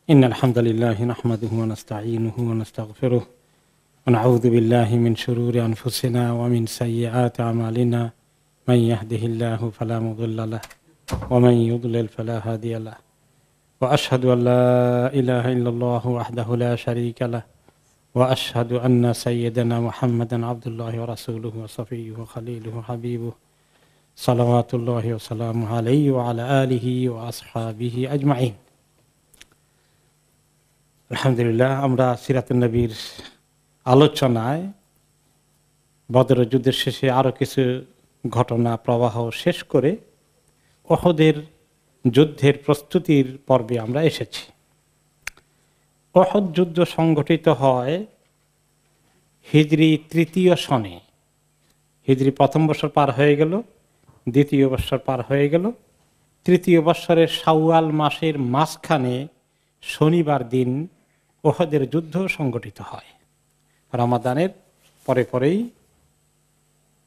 إن الحمد لله نحمده ونستعينه ونستغفره ونعوذ بالله من شرور أنفسنا ومن سيئات أعمالنا من يهده الله فلا مضل له ومن يضلل فلا هادي له وأشهد أن لا إله إلا الله وحده لا شريك له وأشهد أن سيدنا محمدا عبد الله ورسوله وصفيه وخليله وحبيبه صلوات الله وسلامه عليه وعلى آله وأصحابه أجمعين। আলহামদুলিল্লাহ, আমরা সিরাতুন নবীর আলোচনায় বদর যুদ্ধের শেষে আরো কিছু ঘটনা প্রবাহ শেষ করে উহুদের যুদ্ধের প্রস্তুতির পর্বে আমরা এসেছি। উহুদ যুদ্ধ সংগঠিত হয় হিজরি ৩য় সনে। হিজরি প্রথম বছর পার হয়ে গেল, দ্বিতীয় বছর পার হয়ে গেল, তৃতীয় বছরের শাওয়াল মাসের মাঝখানে শনিবার দিন উহুদের যুদ্ধ সংগঠিত হয়। রমাদানের পরে পরেই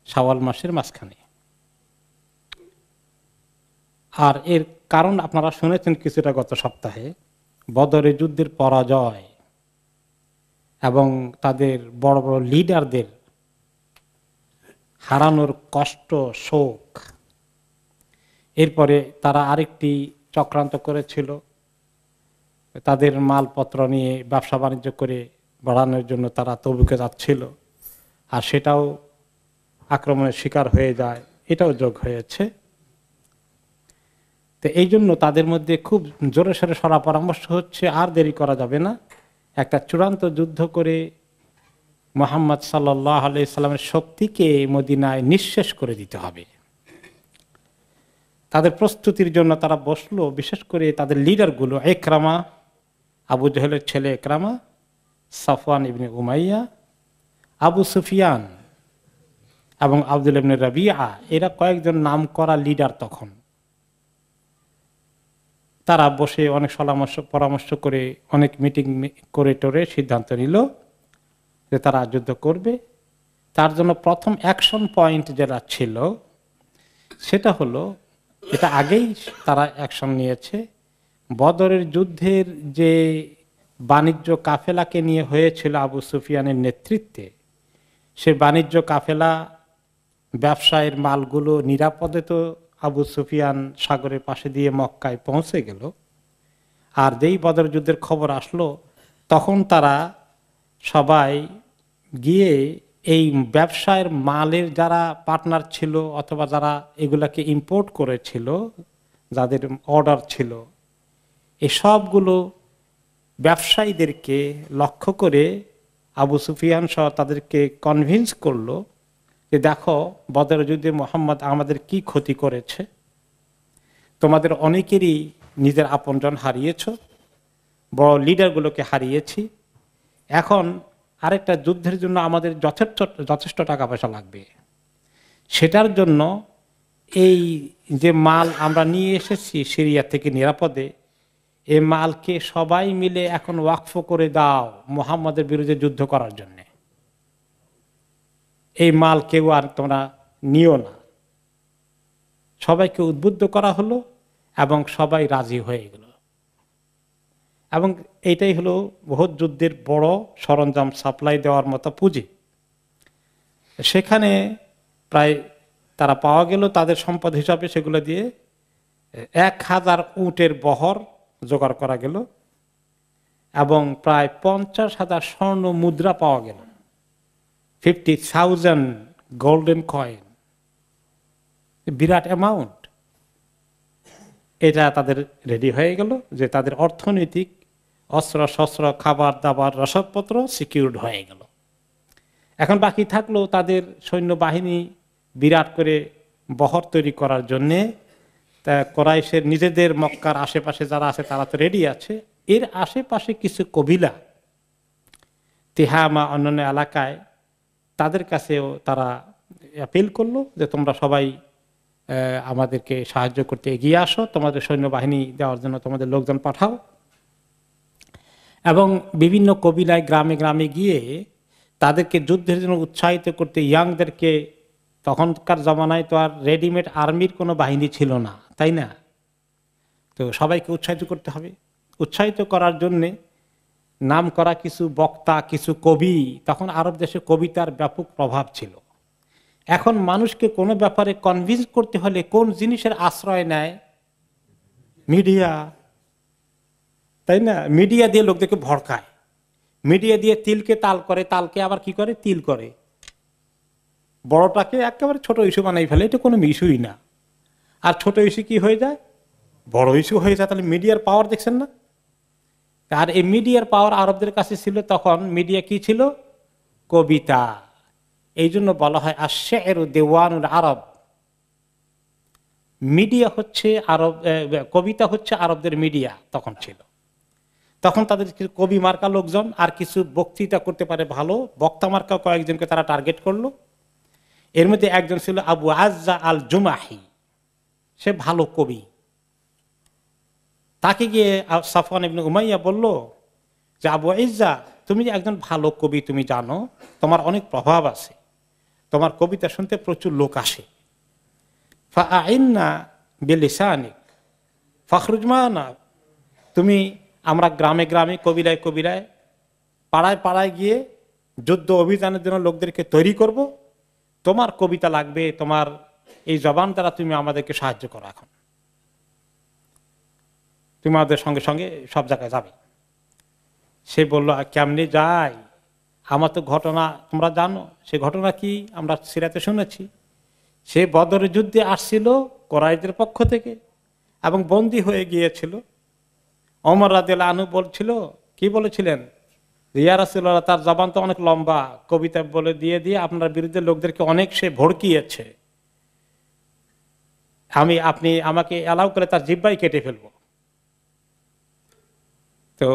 শাওয়াল মাসের মাঝখানে। আর এর কারণ আপনারা শুনেছেন কিছুটা গত সপ্তাহে। বদরের যুদ্ধের পরাজয় এবং তাদের বড় বড় লিডারদের হারানোর কষ্ট, শোক। এরপরে তারা আরেকটি চক্রান্ত করেছিল, তাদের মালপত্র নিয়ে ব্যবসা বাণিজ্য করে বাড়ানোর জন্য তারা তবুকে যাচ্ছিল, আর সেটাও আক্রমণের শিকার হয়ে যায়, এটাও যোগ হয়েছে। তো এই জন্য তাদের মধ্যে খুব জোরে সোরে সরা পরামর্শ হচ্ছে, আর দেরি করা যাবে না, একটা চূড়ান্ত যুদ্ধ করে মুহাম্মদ সাল্লাল্লাহু আলাইহি সাল্লামের শক্তিকে মদিনায় নিঃশেষ করে দিতে হবে। তাদের প্রস্তুতির জন্য তারা বসলো। বিশেষ করে তাদের লিডারগুলো, ইকরামা, আবু জহেলের ছেলে ইকরামা, সাফওয়ান ইবনে উমাইয়া, আবু সুফিয়ান এবং আব্দুল ইবনে রাবিআ, এরা কয়েকজন নামকরা লিডার। তখন তারা বসে অনেক পরামর্শ করে, অনেক মিটিং করে টোরে সিদ্ধান্ত নিল যে তারা যুদ্ধ করবে। তার জন্য প্রথম অ্যাকশন পয়েন্ট যেটা ছিল সেটা হলো, এটা আগেই তারা অ্যাকশন নিয়েছে, বদরের যুদ্ধের যে বাণিজ্য কাফেলাকে নিয়ে হয়েছিল আবু সুফিয়ানের নেতৃত্বে, সে বাণিজ্য কাফেলা ব্যবসায়ের মালগুলো নিরাপদে তো আবু সুফিয়ান সাগরের পাশে দিয়ে মক্কায় পৌঁছে গেল। আর যেই বদর যুদ্ধের খবর আসলো, তখন তারা সবাই গিয়ে এই ব্যবসায়ের মালের যারা পার্টনার ছিল অথবা যারা এগুলাকে ইম্পোর্ট করেছিল, যাদের অর্ডার ছিল, এই সবগুলো ব্যবসায়ীদেরকে লক্ষ্য করে আবু সুফিয়ান সহ তাদেরকে কনভিন্স করলো যে দেখো, বদর যুদ্ধে মুহাম্মদ আমাদের কি ক্ষতি করেছে, তোমাদের অনেকেরই নিজের আপনজন হারিয়েছ, বড় লিডারগুলোকে হারিয়েছি, এখন আরেকটা যুদ্ধের জন্য আমাদের যথেষ্ট টাকা পয়সা লাগবে। সেটার জন্য এই যে মাল আমরা নিয়ে এসেছি সিরিয়া থেকে নিরাপদে, এই মালকে সবাই মিলে এখন ওয়াকফ করে দাও মুহাম্মদের বিরুদ্ধে যুদ্ধ করার জন্য। এই মাল কেউ আর তোমরা নিও না। সবাইকে উদ্বুদ্ধ করা হলো এবং সবাই রাজি হয়ে গেল। এবং এইটাই হলো উহুদ যুদ্ধের বড় সরঞ্জাম সাপ্লাই দেওয়ার মতো পুঁজি। সেখানে প্রায় তারা পাওয়া গেল তাদের সম্পদ হিসাবে, সেগুলো দিয়ে 1000 উটের বহর জোগাড় করা গেল এবং প্রায় 50,000 স্বর্ণ মুদ্রা পাওয়া গেল, 50,000 গোল্ডেন কয়েন, বিরাট অ্যামাউন্ট। এটা তাদের রেডি হয়ে গেল যে তাদের অর্থনৈতিক অস্ত্র শস্ত্র, খাবার দাবার, রসদপত্র সিকিউরড হয়ে গেল। এখন বাকি থাকলো তাদের সৈন্যবাহিনী বিরাট করে বহর তৈরি করার জন্যে। তা কোরাইশের নিজেদের মক্কার আশেপাশে যারা আছে তারা তো রেডি আছে, এর আশেপাশে কিছু কবিলা তিহামা অন্যান্য এলাকায়, তাদের কাছেও তারা অ্যাপিল করলো যে তোমরা সবাই আমাদেরকে সাহায্য করতে এগিয়ে আসো, তোমাদের সৈন্যবাহিনী দেওয়ার জন্য তোমাদের লোকজন পাঠাও। এবং বিভিন্ন কবিলায় গ্রামে গ্রামে গিয়ে তাদেরকে যুদ্ধের জন্য উৎসাহিত করতে, ইয়াংদেরকে, তখনকার জমানায় তো আর রেডিমেড আর্মির কোনো বাহিনী ছিল না, তাই না? তো সবাইকে উৎসাহিত করতে হবে। উৎসাহিত করার জন্যে নাম করা কিছু বক্তা, কিছু কবি, তখন আরব দেশে কবিতার ব্যাপক প্রভাব ছিল। এখন মানুষকে কোনো ব্যাপারে কনভিন্স করতে হলে কোন জিনিসের আশ্রয় নেয়? মিডিয়া, তাই না? মিডিয়া দিয়ে লোকদেরকে ভড়কায়, মিডিয়া দিয়ে তিলকে তাল করে, তালকে আবার কি করে? তিল করে, বড়টাকে একেবারে ছোট ইস্যু বানাই ফেলে। এটা কোনো ইস্যুই না, আর ছোট ইস্যু কি হয়ে যায়? বড় ইস্যু হয়ে যায়। তাহলে মিডিয়ার পাওয়ার দেখছেন না? আর এই মিডিয়ার পাওয়ার আরবদের কাছে ছিল তখন। মিডিয়া কি ছিল? কবিতা। এই জন্য বলা হয় আশ-শি'রু দিওয়ানুল আরব। মিডিয়া হচ্ছে আরব, কবিতা হচ্ছে আরবদের মিডিয়া তখন ছিল। তখন তাদের কিছু কবি মার্কা লোকজন আর কিছু বক্তৃতা করতে পারে ভালো বক্তা মার্কা কয়েকজনকে তারা টার্গেট করলো। এর মধ্যে একজন ছিল আবু আজ্জা আল জুমাহি, সে ভালো কবি। তাকে গিয়ে সাফওয়ান ইবনে উমাইয়া বলল যে আবু ইজ্জা, তুমি যে একজন ভালো কবি, তুমি জানো তোমার অনেক প্রভাব আছে, তোমার কবিতা শুনতে প্রচুর লোক আসে, ফাআইন্না বিলিসানিক ফাখরুজ মা'ানা, তুমি আমরা গ্রামে গ্রামে, কবিরায় কবিরায়, পাড়ায় পাড়ায় গিয়ে যুদ্ধ অভিযানের জন্য লোকদেরকে তৈরি করব, তোমার কবিতা লাগবে, তোমার এই জবান দ্বারা তুমি আমাদেরকে সাহায্য করো। এখন তুমি আমাদের সঙ্গে সঙ্গে সব জায়গায় যাবে। সে বলল কেমনে যাই, আমার তো ঘটনা তোমরা জানো। সে ঘটনা কি আমরা সিরাতে শুনেছি। সে বদরের যুদ্ধে আসছিল কুরাইশদের পক্ষ থেকে এবং বন্দী হয়ে গিয়েছিল। ওমর রাদিয়াল্লাহু আনহু বলছিল, কি বলেছিলেন, ইয়া রাসূলুল্লাহ, তার জবান তো অনেক লম্বা, কবিতা বলে দিয়ে দিয়ে আপনার বিরুদ্ধে লোকদেরকে অনেক সে ভড়কিয়েছে, আপনি আমাকে অ্যালাউ করে তার জিহ্বাই কেটে ফেলবো। তো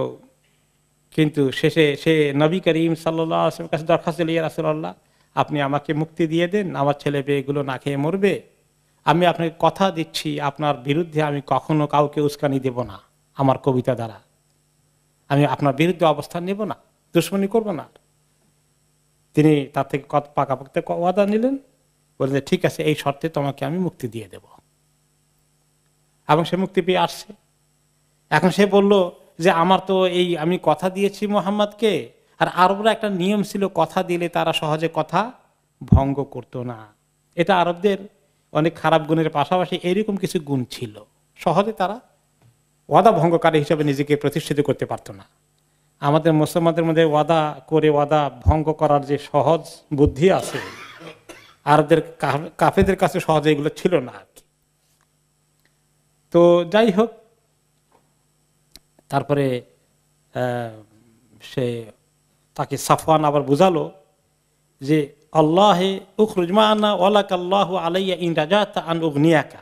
কিন্তু শেষে সে নবী করিম সাল্লাল্লাহু আলাইহি ওয়াসাল্লামের কাছে দরখাস্ত দিল, ইয়া রাসূলুল্লাহ, আপনি আমাকে মুক্তি দিয়ে দেন, আমার ছেলে মেয়েগুলো না খেয়ে মরবে। আমি আপনাকে কথা দিচ্ছি, আপনার বিরুদ্ধে আমি কখনো কাউকে উস্কানি দেব না, আমার কবিতা দ্বারা আমি আপনার বিরুদ্ধে অবস্থান নেব না, দুশ্মনী করব না। তিনি তার থেকে পাকাপোক্ত ওয়াদা নিলেন, বললেন ঠিক আছে, এই শর্তে তোমাকে আমি মুক্তি দিয়ে দেব। এবং সে মুক্তি পেয়ে আসছে। এখন সে বলল যে আমার তো এই আমি কথা দিয়েছি মুহাম্মদকে, আর আরবরা একটা নিয়ম ছিল, কথা দিলে তারা সহজে কথা ভঙ্গ করতো না। এটা আরবদের অনেক খারাপ গুণের পাশাপাশি এরকম কিছু গুণ ছিল, সহজে তারা ওয়াদা ভঙ্গকারী হিসেবে নিজেকে প্রতিষ্ঠিত করতে পারতো না। আমাদের মুসলমানদের মধ্যে ওয়াদা করে ওয়াদা ভঙ্গ করার যে সহজ বুদ্ধি আছে, আরবদের কাফেরদের কাছে সহজে এগুলো ছিল না আর কি। তো যাই হোক, তারপরে সে তাকে সাফওয়ান আবার বুঝালো যে আল্লাহে উখরুজ মা'ানা ওয়ালাকাল্লাহু আলাইয়া ইন রাজাতা আন উগনিয়াকা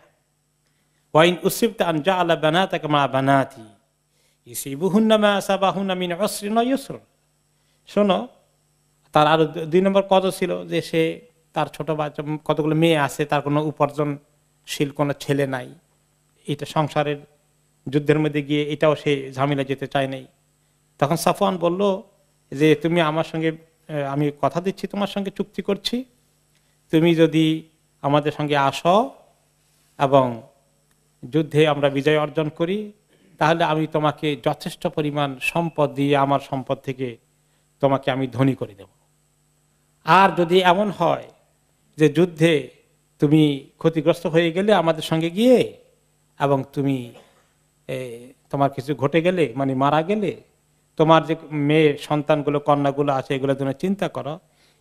ওয়া ইন উসিবতা আন জাআলা বানাতাকা মা বানাতি ইসিবুহুন্না মা আসাবাহুন্না মিন উসরিন ওয়া ইউসর। শোনো, তার আরো 2 নম্বর কত ছিল যে সে তার ছোট বাচ্চা কতগুলো মেয়ে আছে, তার কোনো উপার্জনশীল কোনো ছেলে নাই। এটা সংসারের যুদ্ধের মধ্যে গিয়ে এটাও সে ঝামেলা যেতে চায় নাই। তখন সাফওয়ান বলল যে তুমি আমার সঙ্গে, আমি কথা দিচ্ছি, তোমার সঙ্গে চুক্তি করছি, তুমি যদি আমাদের সঙ্গে আসো এবং যুদ্ধে আমরা বিজয় অর্জন করি, তাহলে আমি তোমাকে যথেষ্ট পরিমাণ সম্পদ দিয়ে আমার সম্পদ থেকে তোমাকে আমি ধনী করে দেব। আর যদি এমন হয় যে যুদ্ধে তুমি ক্ষতিগ্রস্ত হয়ে গেলে আমাদের সঙ্গে গিয়ে, এবং তুমি তোমার কিছু ঘটে গেলে, মানে মারা গেলে, তোমার যে মেয়ে সন্তানগুলো, কন্যাগুলো আছে, এগুলোর জন্য চিন্তা করো,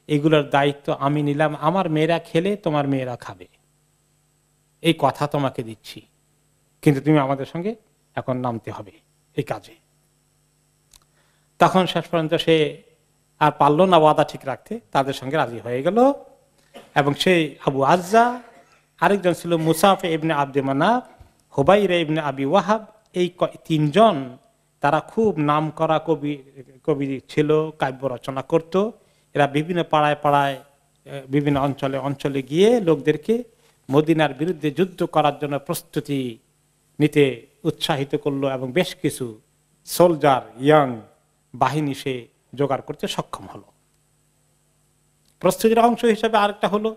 এগুলোর দায়িত্ব আমি নিলাম। আমার মেয়েরা খেলে তোমার মেয়েরা খাবে, এই কথা তোমাকে দিচ্ছি, কিন্তু তুমি আমাদের সঙ্গে এখন নামতে হবে এই কাজে। তখন শেষ পর্যন্ত সে আর পারল না ওয়াদা ঠিক রাখতে, তাদের সঙ্গে রাজি হয়ে গেল। এবং সেই আবু আজ্জা, আরেকজন ছিল মুসাফে ইবনে আব্দে মানাফ, হুবাইরা ইবনে আবি ওয়াহাব, এই 3 জন তারা খুব নামকরা কবি ছিল, কাব্য রচনা করত। এরা বিভিন্ন পাড়ায় পাড়ায়, বিভিন্ন অঞ্চলে অঞ্চলে গিয়ে লোকদেরকে মদিনার বিরুদ্ধে যুদ্ধ করার জন্য প্রস্তুতি নিতে উৎসাহিত করলো, এবং বেশ কিছু সোলজার, ইয়াং বাহিনী সে জোগাড় করতে সক্ষম হলো। প্রস্তুতির অংশ হিসেবে আরেকটা হলো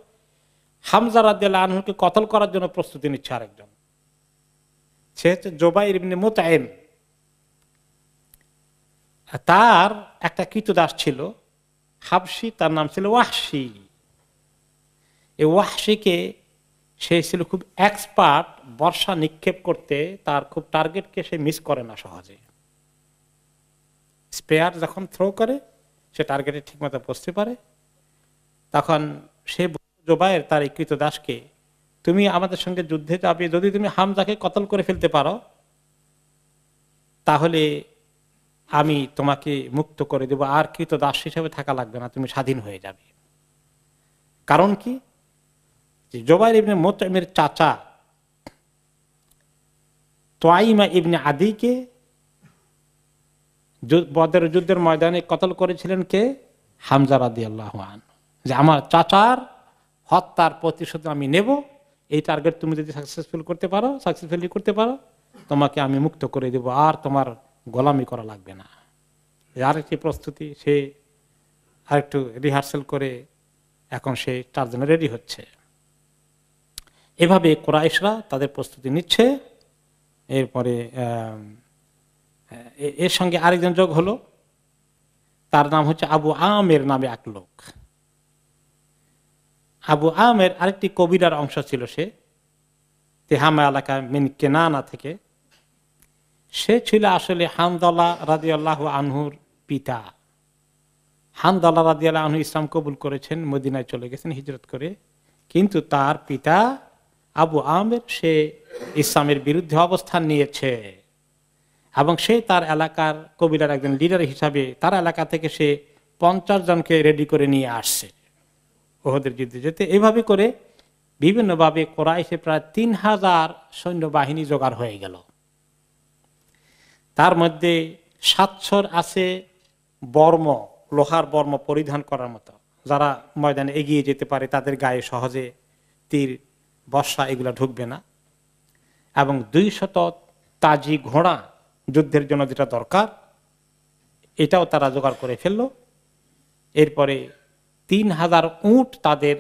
হামজা রাদিয়াল্লাহু আনহুকে কতল করার জন্য প্রস্তুতি নিচ্ছে আরেকজন, সে হচ্ছে জুবাইর ইবনে মুতঈম। তার একটা কৃতদাস ছিল হাবশি, তার নাম ছিল ওয়াহশি। এই ওয়াহশিকে সে ছিল খুব এক্সপার্ট বর্ষা নিক্ষেপ করতে, তার খুব টার্গেটকে সে মিস করে না সহজে। স্পেয়ার যখন থ্রো করে সে টার্গেটে ঠিকমতো পৌঁছতে পারে। তখন সে জুবায়ের তার এই কৃতদাসকে, তুমি আমাদের সঙ্গে যুদ্ধে যাবে, যদি তুমি হামজাকে কতল করে ফেলতে পারো তাহলে আমি তোমাকে মুক্ত করে দেব, আর কৃতদাস হিসেবে থাকা লাগবে না, তুমি স্বাধীন হয়ে যাবে। কারণ কি, জুবায়ের ইবনে মুতঈমের চাচা তোয়াইমা ইবনে আদিকে বদরের যুদ্ধের ময়দানে কতল করেছিলেন কে? হামজা রাদিয়াল্লাহু আনহু। যে আমার চাচার হত্যার প্রতিশোধ আমি নেব, এই টার্গেট তুমি যদি সাকসেসফুলি করতে পারো তোমাকে আমি মুক্ত করে দেব, আর তোমার গোলামি করা লাগবে না। আরেকটি প্রস্তুতি, সে আরেকটু রিহার্সাল করে এখন সে 4 জনে রেডি হচ্ছে। এভাবে কুরাইশরা তাদের প্রস্তুতি নিচ্ছে। এরপরে এর সঙ্গে আরেকজন যোগ হলো, তার নাম হচ্ছে আবু আমের নামে এক লোক। আবু আমের আরেকটি কবিরার অংশ ছিল, সে তেহামা এলাকা মিন কেনানা থেকে। সে ছিল আসলে হানজালা রাদিয়াল্লাহু আনহুর পিতা। হানজালা রাদিয়াল্লাহু আনহু ইসলাম কবুল করেছেন, মদিনায় চলে গেছেন হিজরত করে, কিন্তু তার পিতা আবু আমের সে ইসলামের বিরুদ্ধে অবস্থান নিয়েছে এবং সে তার এলাকার কবিরার একজন লিডার হিসাবে তার এলাকা থেকে সে 50 জনকে রেডি করে নিয়ে আসছে উহুদের যুদ্ধে যেতে। এভাবে করে বিভিন্নভাবে কুরাইশে প্রায় 3000 সৈন্যবাহিনী জোগাড় হয়ে গেল। তার মধ্যে 700 আছে বর্ম, লোহার বর্ম পরিধান করার মতো, যারা ময়দানে এগিয়ে যেতে পারে, তাদের গায়ে সহজে তীর বর্ষা এগুলা ঢুকবে না। এবং 200 তাজি ঘোড়া, যুদ্ধের জন্য যেটা দরকার, এটাও তারা জোগাড় করে ফেললো। এরপরে 3000 উট তাদের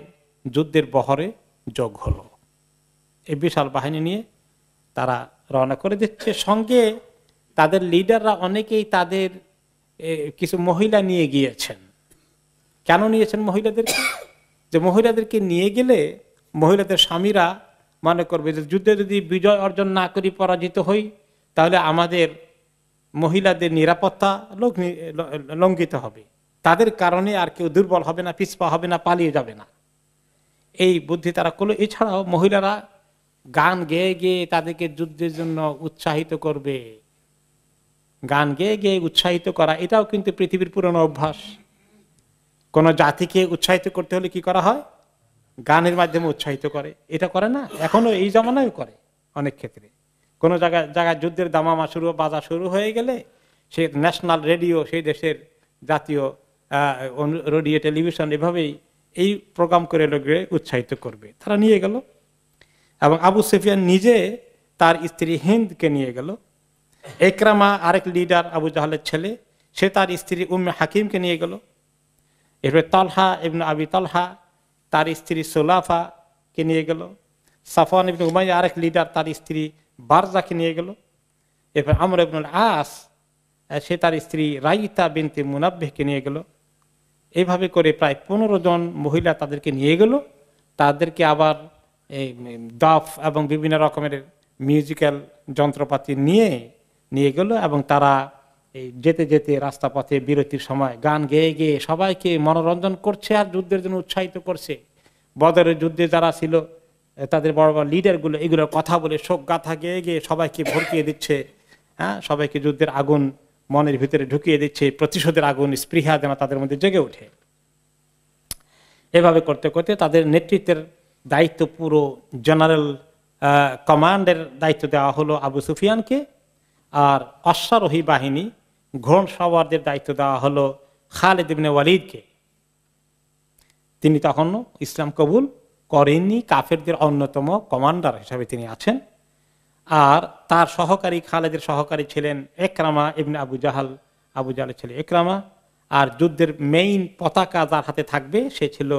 যুদ্ধের বহরে যোগ হলো। এই বিশাল বাহিনী নিয়ে তারা রওনা করে দিচ্ছে। সঙ্গে তাদের লিডাররা অনেকেই তাদের কিছু মহিলা নিয়ে গিয়েছেন। কেন নিয়েছেন মহিলাদেরকে? যে মহিলাদেরকে নিয়ে গেলে মহিলাদের স্বামীরা মনে করবে যে যুদ্ধে যদি বিজয় অর্জন না করি, পরাজিত হই, তাহলে আমাদের মহিলাদের নিরাপত্তা লঙ্ঘিত হবে, তাদের কারণে আর কেউ দুর্বল হবে না, পিছপা হবে না, পালিয়ে যাবে না। এই বুদ্ধি তারা করলো। এছাড়াও মহিলারা গান গেয়ে গেয়ে তাদেরকে যুদ্ধের জন্য উৎসাহিত করবে। গান গেয়ে গেয়ে উৎসাহিত করা এটাও কিন্তু পৃথিবীর পুরনো অভ্যাস। কোন জাতিকে উৎসাহিত করতে হলে কি করা হয়? গানের মাধ্যমে উৎসাহিত করে। এটা করে না? এখনো এই জমানায় করে অনেক ক্ষেত্রে। কোন জায়গায় যুদ্ধের দামামা বাজা শুরু হয়ে গেলে সে ন্যাশনাল রেডিও, সেই দেশের জাতীয় রেডিও, টেলিভিশন এভাবেই এই প্রোগ্রাম করে লোককে উৎসাহিত করবে। তারা নিয়ে গেল এবং আবু সুফিয়ান নিজে তার স্ত্রী হিন্দকে নিয়ে গেল। ইকরামা আরেক লিডার আবু জাহলের ছেলে, সে তার স্ত্রী উম্মে হাকিমকে নিয়ে গেল। এরপরে তালহা ইবনে আবি তালহা তার স্ত্রী সুলাফাকে নিয়ে গেল। সাফওয়ান ইবনে উমাইয়া আরেক লিডার, তার স্ত্রী বারজাকে নিয়ে গেল। এরপর আমর ইবনুল আস, সে তার স্ত্রী রাইতা বিনতে মুনাব্বিহকে নিয়ে গেল। এইভাবে করে প্রায় 15 জন মহিলা তাদেরকে নিয়ে গেল। তাদেরকে আবার এই দাফ এবং বিভিন্ন রকমের মিউজিক্যাল যন্ত্রপাতি নিয়ে গেল এবং তারা এই যেতে যেতে রাস্তা পথে বিরতির সময় গান গেয়ে গেয়ে সবাইকে মনোরঞ্জন করছে আর যুদ্ধের জন্য উৎসাহিত করছে। বদরের যুদ্ধে যারা ছিল তাদের বড় বড় লিডারগুলো এগুলোর কথা বলে শোক গাথা গেয়ে গিয়ে সবাইকে ভরকিয়ে দিচ্ছে। হ্যাঁ, সবাইকে যুদ্ধের আগুন মনের ভিতরে ঢুকিয়ে দিচ্ছে, প্রতিশোধের আগুন, স্পৃহা যেন তাদের মধ্যে জেগে ওঠে। এভাবে করতে করতে তাদের নেতৃত্বের দায়িত্ব পুরো জেনারেল কমান্ডের দায়িত্ব দেওয়া হলো আবু সুফিয়ানকে, আর অশ্বারোহী বাহিনী ঘোড়সওয়ারদের দায়িত্ব দেওয়া হলো খালিদ ইবনে ওয়ালিদকে। তিনি তখনও ইসলাম কবুল করেননি, কাফেরদের অন্যতম কমান্ডার হিসাবে তিনি আছেন। আর তার সহকারী, খালেদের সহকারী ছিলেন ইকরামা ইবনে আবু জাহলের ছেলে ইকরামা। আর যুদ্ধের মেইন পতাকা যার হাতে থাকবে সে ছিল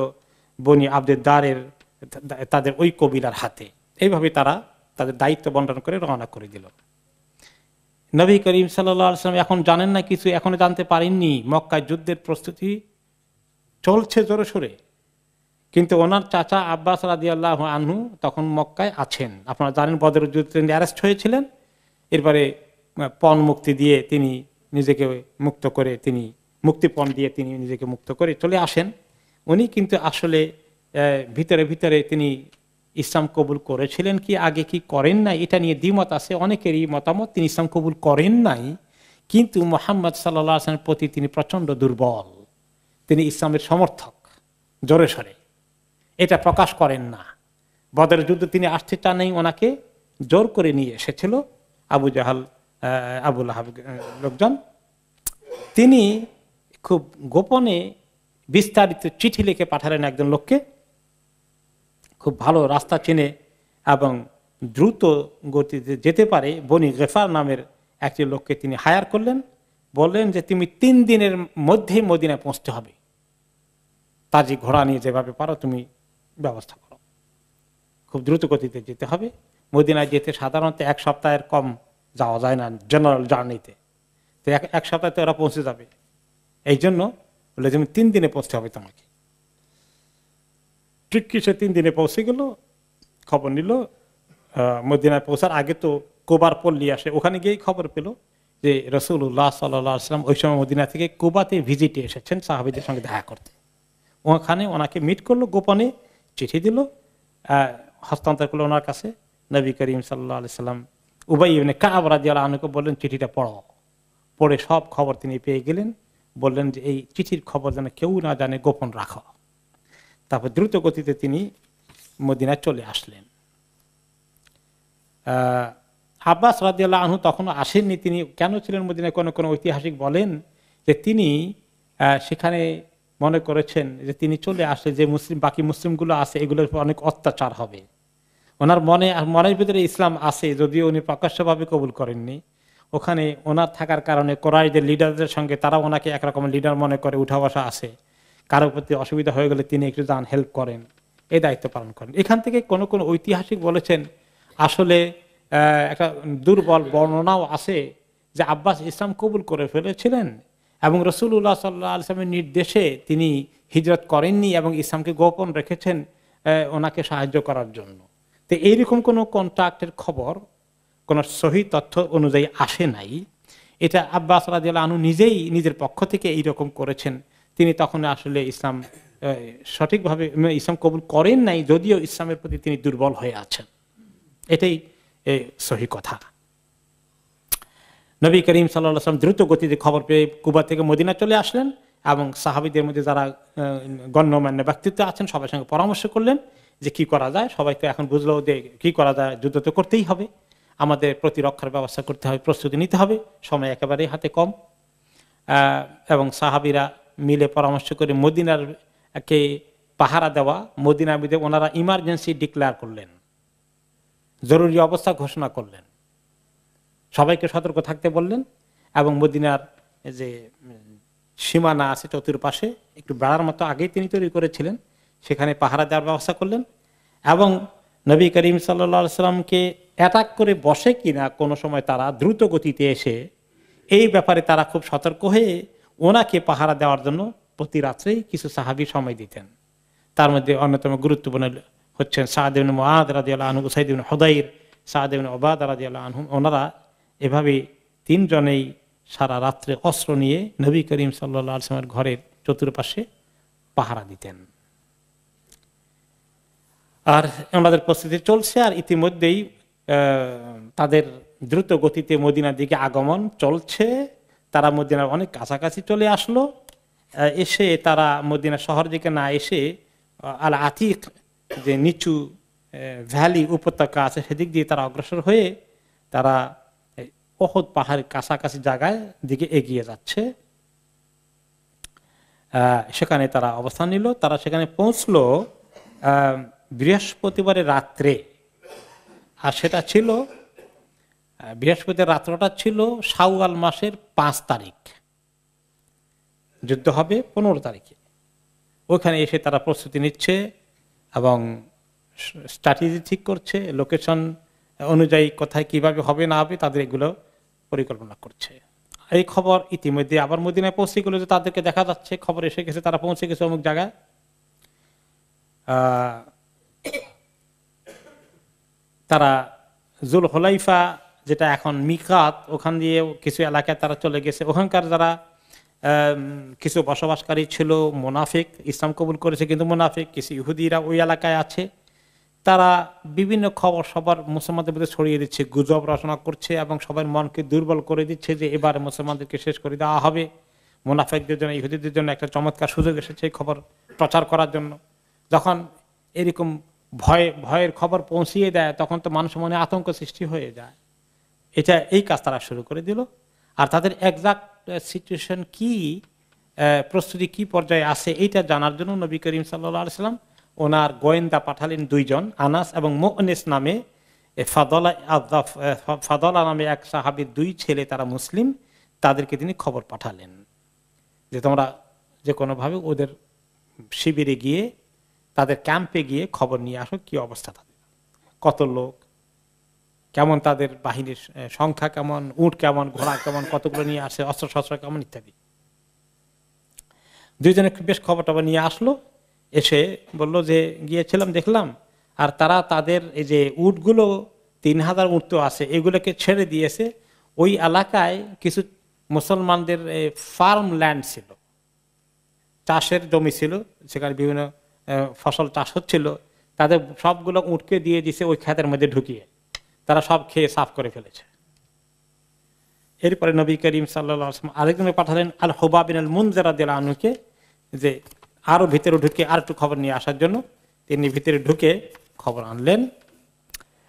বনি আব্দুদ্দারের, তাদের ওই কবিলার হাতে। এইভাবে তারা তাদের দায়িত্ব বন্টন করে রওনা করে দিল। নবী করিম সাল্লাল্লাহু আলাইহি ওয়াসাল্লাম এখন জানেন না কিছু, এখনো জানতে পারেননি। মক্কায় যুদ্ধের প্রস্তুতি চলছে জোরে সোরে, কিন্তু ওনার চাচা আব্বাস রাদিয়াল্লাহু আনহু তখন মক্কায় আছেন। আপনারা জানেন বদরের যুদ্ধে তিনি অ্যারেস্ট হয়েছিলেন। এরপরে পণ মুক্তি দিয়ে তিনি নিজেকে মুক্ত করে, তিনি মুক্তিপণ দিয়ে তিনি নিজেকে মুক্ত করে চলে আসেন। উনি কিন্তু আসলে ভিতরে ভিতরে তিনি ইসলাম কবুল করেছিলেন কি আগে কি করেন নাই, এটা নিয়ে দ্বিমত আছে অনেকেরই মতামত। তিনি ইসলাম কবুল করেন নাই, কিন্তু মুহাম্মদ সাল্লাল্লাহু আলাইহি ওয়াসাল্লামের প্রতি তিনি প্রচন্ড দুর্বল। তিনি ইসলামের সমর্থক জোরে সরে, এটা প্রকাশ করেন না। বদরের যুদ্ধে তিনি আসতে চান, ওনাকে জোর করে নিয়ে এসেছিল আবু জাহাল, আবু লাহাব লোকজন। তিনি খুব গোপনে বিস্তারিত চিঠি লিখে পাঠালেন একজন লোককে, খুব ভালো রাস্তা চেনে এবং দ্রুত গতিতে যেতে পারে বনি গেফার নামের একটি লোককে তিনি হায়ার করলেন। বললেন যে তুমি 3 দিনের মধ্যে মদিনায় পৌঁছতে হবে, তাজি ঘোড়া নিয়ে যেভাবে পারো তুমি ব্যবস্থা করো, খুব দ্রুত গতিতে যেতে হবে। মদিনায় যেতে সাধারণত 1 সপ্তাহের কম যাওয়া যায় না জেনারেল জার্নিতে, তো 1 সপ্তাহে ওরা পৌঁছে যাবে। এই জন্য বলে তুমি 3 দিনে পৌঁছতে হবে তোমাকে। ঠিক কি সে 3 দিনে পৌঁছে গেল, খবর নিল। মদিনায় পৌঁছার আগে তো কুবার পল্লী আসে, ওখানে গিয়েই খবর পেল যে রাসূলুল্লাহ সাল্লাল্লাহু আলাইহি ওয়াসাল্লাম ওই সময় মদিনা থেকে কুবাতে ভিজিটে এসেছেন সাহাবীদের সঙ্গে দেখা করতে। ওখানে ওনাকে মিট করলো, গোপনে চিঠি দিল, হস্তান্তর করলো ওনার কাছে। নবী করিম সাল্লাল্লাহু আলাইহি ওয়াসাল্লাম উবাই ইবনে কাব রাদিয়াল্লাহু আনহুকে বললেন চিঠিটা পড়ো। পড়ে সব খবর তিনি পেয়ে গেলেন। বললেন যে এই চিঠির খবর যেন কেউ না জানে, গোপন রাখো। তারপর দ্রুত গতিতে তিনি মদিনায় চলে আসলেন। আব্বাস রাদিয়াল্লাহু আনহু তখনও আসেননি। তিনি কেন ছিলেন মদিনায়, কোন ঐতিহাসিক বলেন যে তিনি সেখানে মনে করেছেন যে তিনি চলে আসলে যে বাকি মুসলিমগুলো আছে এগুলোর উপর অনেক অত্যাচার হবে। ওনার মনের ভিতরে ইসলাম আছে, যদিও উনি প্রকাশ্যভাবে কবুল করেননি। ওখানে ওনার থাকার কারণে কোরাইশদের লিডারদের সঙ্গে তারা ওনাকে একরকম লিডার মনে করে, উঠা বসা আছে। কারোর প্রতি অসুবিধা হয়ে গেলে তিনি একটু যান, হেল্প করেন, এই দায়িত্ব পালন করেন। এখান থেকে কোন ঐতিহাসিক বলেছেন আসলে একটা দুর্বল বর্ণনাও আছে যে আব্বাস ইসলাম কবুল করে ফেলেছিলেন এবং রাসূলুল্লাহ সাল্লাল্লাহু আলাইহি ওয়াসাল্লামের নির্দেশে তিনি হিজরত করেননি এবং ইসলামকে গোপন রেখেছেন ওনাকে সাহায্য করার জন্য। তো এইরকম কোনো কন্ট্যাক্টের খবর কোন সহি তথ্য অনুযায়ী আসে নাই। এটা আব্বাস রাদিয়াল্লাহু আনহু নিজেই নিজের পক্ষ থেকে এইরকম করেছেন। তিনি তখন আসলে ইসলাম সঠিকভাবে ইসলাম কবুল করেন নাই, যদিও ইসলামের প্রতি তিনি দুর্বল হয়ে আছেন। এটাই সহি কথা। নবী করিম সাল্লাল্লাহু আলাইহি ওয়াসাল্লাম দ্রুত গতিতে খবর পেয়ে কুবা থেকে মদিনা চলে আসলেন এবং সাহাবীদের মধ্যে যারা গণ্যমান্য ব্যক্তিত্ব আছেন সবার সঙ্গে পরামর্শ করলেন যে কি করা যায়। সবাই তো এখন বুঝলো যে কি করা যায়, যুদ্ধ তো করতেই হবে, আমাদের প্রতিরক্ষার ব্যবস্থা করতে হবে, প্রস্তুতি নিতে হবে, সময় একেবারেই হাতে কম। এবং সাহাবীরা মিলে পরামর্শ করে মদিনার কে পাহারা দেওয়া, মদিনার মধ্যে ওনারা ইমার্জেন্সি ডিক্লেয়ার করলেন, জরুরি অবস্থা ঘোষণা করলেন, সবাইকে সতর্ক থাকতে বললেন এবং মদিনার যে সীমানা আছে চতুর্পাশে একটু বেড়ার মতো আগেই তিনি তৈরি করেছিলেন, সেখানে পাহারা দেওয়ার ব্যবস্থা করলেন। এবং নবী করিম সাল্লাল্লাহু আলাইহি ওয়াসাল্লামকে অ্যাটাক করে বসে কিনা কোনো সময় তারা দ্রুত গতিতে এসে এই ব্যাপারে তারা খুব সতর্ক হয়ে ওনাকে পাহারা দেওয়ার জন্য প্রতি রাত্রেই কিছু সাহাবী সময় দিতেন। তার মধ্যে অন্যতম গুরুত্বপূর্ণ হচ্ছেন সাদ ইবনে মুআদ রাদিয়াল্লাহু আনহু, উসাইদ ইবনে হুদাইর, সাদ ইবনে উবাদা রাদিয়াল্লাহু আনহু। ওনারা এভাবে 3 জনেই সারা রাত্রে অস্ত্র নিয়ে নবী করিম সাল্লাল্লাহু আলাইহি ওয়াসাল্লামের ঘরের চতুর্পাশে পাহারা দিতেন। আর ওনাদের প্রস্তুতি চলছে, আর ইতিমধ্যেই তাদের দ্রুত গতিতে মদিনার দিকে আগমন চলছে। তারা মদিনার অনেক কাছাকাছি চলে আসলো। এসে তারা মদিনা শহর দিকে না এসে আল আতিক যে নিচু ভ্যালি উপত্যকা আছে সেদিক দিয়ে তারা অগ্রসর হয়ে তারা উহুদ পাহাড়ের কাছাকাছি জায়গায় দিকে এগিয়ে যাচ্ছে। সেখানে তারা অবস্থান নিল। তারা সেখানে পৌঁছলো বৃহস্পতিবারের রাত্রে, আর সেটা ছিল বৃহস্পতির রাত্রটা ছিল শাওয়াল মাসের 5 তারিখ, যুদ্ধ হবে 15 তারিখে। ওখানে এসে তারা প্রস্তুতি নিচ্ছে এবং স্ট্র্যাটেজি ঠিক করছে, লোকেশন অনুযায়ী কোথায় কিভাবে হবে না হবে তাদের এগুলো পরিকল্পনা করছে। এই খবর ইতিমধ্যে আবার মদিনায় পৌঁছে গেল, যে তাদেরকে দেখা যাচ্ছে, খবর এসে গেছে, তারা পৌঁছে গেছে অমুক জায়গায়। তারা জুল হুলাইফা, যেটা এখন মিকাত, ওখান দিয়ে কিছু এলাকায় তারা চলে গেছে। ওখানকার যারা কিছু বসবাসকারী ছিল মুনাফিক, ইসলাম কবুল করেছে কিন্তু মুনাফিক, কিছু ইহুদিরা ওই এলাকায় আছে। তারা বিভিন্ন খবর সবার মুসলমানদের মধ্যে ছড়িয়ে দিচ্ছে, গুজব রচনা করছে এবং সবার মনকে দুর্বল করে দিচ্ছে যে এবার মুসলমানদেরকে শেষ করে দেওয়া হবে। মুনাফিকদের জন্য, ইহুদিদের জন্য একটা চমৎকার সুযোগ এসেছে খবর প্রচার করার জন্য। যখন এরকম ভয়ের খবর পৌঁছিয়ে দেয়, তখন তো মানুষের মনে আতঙ্ক সৃষ্টি হয়ে যায়। এই কাজ তারা শুরু করে দিল। আর তাদের এক্সাক্ট সিচুয়েশন কি, প্রস্তুতি কি পর্যায়ে আছে, এইটা জানার জন্য নবী করিম সাল্লাল্লাহু আলাইহি ওয়াসাল্লাম ওনার গোয়েন্দা পাঠালেন দুইজন, আনাস এবং মুআনিস নামে। ফাদলা নামে এক সাহাবীর দুই ছেলে, তারা মুসলিম, তাদেরকে তিনি খবর পাঠালেন যে তোমরা যে কোনোভাবে ওদের শিবিরে গিয়ে, তাদের ক্যাম্পে গিয়ে খবর নিয়ে আসো, কি অবস্থা তাদের, কত লোক, কেমন তাদের বাহিনীর সংখ্যা, কেমন উট কেমন, ঘোড়া কেমন, কতগুলো নিয়ে আসে, অস্ত্রশস্ত্র কেমন ইত্যাদি। দুইজনে বেশ খবর টবর নিয়ে আসলো। এসে বলল যে গিয়েছিলাম, দেখলাম, আর তারা তাদের এই যে উটগুলো 3000 উট তো আছে, এগুলোকে ছেড়ে দিয়েছে। ওই এলাকায় কিছু মুসলমানদের ফার্ম ল্যান্ড ছিল, চাষের জমি ছিল, সেখানে বিভিন্ন ফসল চাষ হচ্ছিল। তাদের সবগুলো উটকে দিয়ে দিছে ওই ক্ষেতের মধ্যে ঢুকিয়ে, তারা সব খেয়ে সাফ করে ফেলেছে। এরপরে নবী করিম সাল্লাল্লাহু আলাইহি ওয়াসাল্লাম আরেকজনকে পাঠালেন, আল হুবাব বিন আল মুনজির রাদিয়াল্লাহু আনহুকে, যে আরো ভিতরে ঢুকে আর একটু খবর নিয়ে আসার জন্য। তিনি ভিতরে ঢুকে খবর আনলেন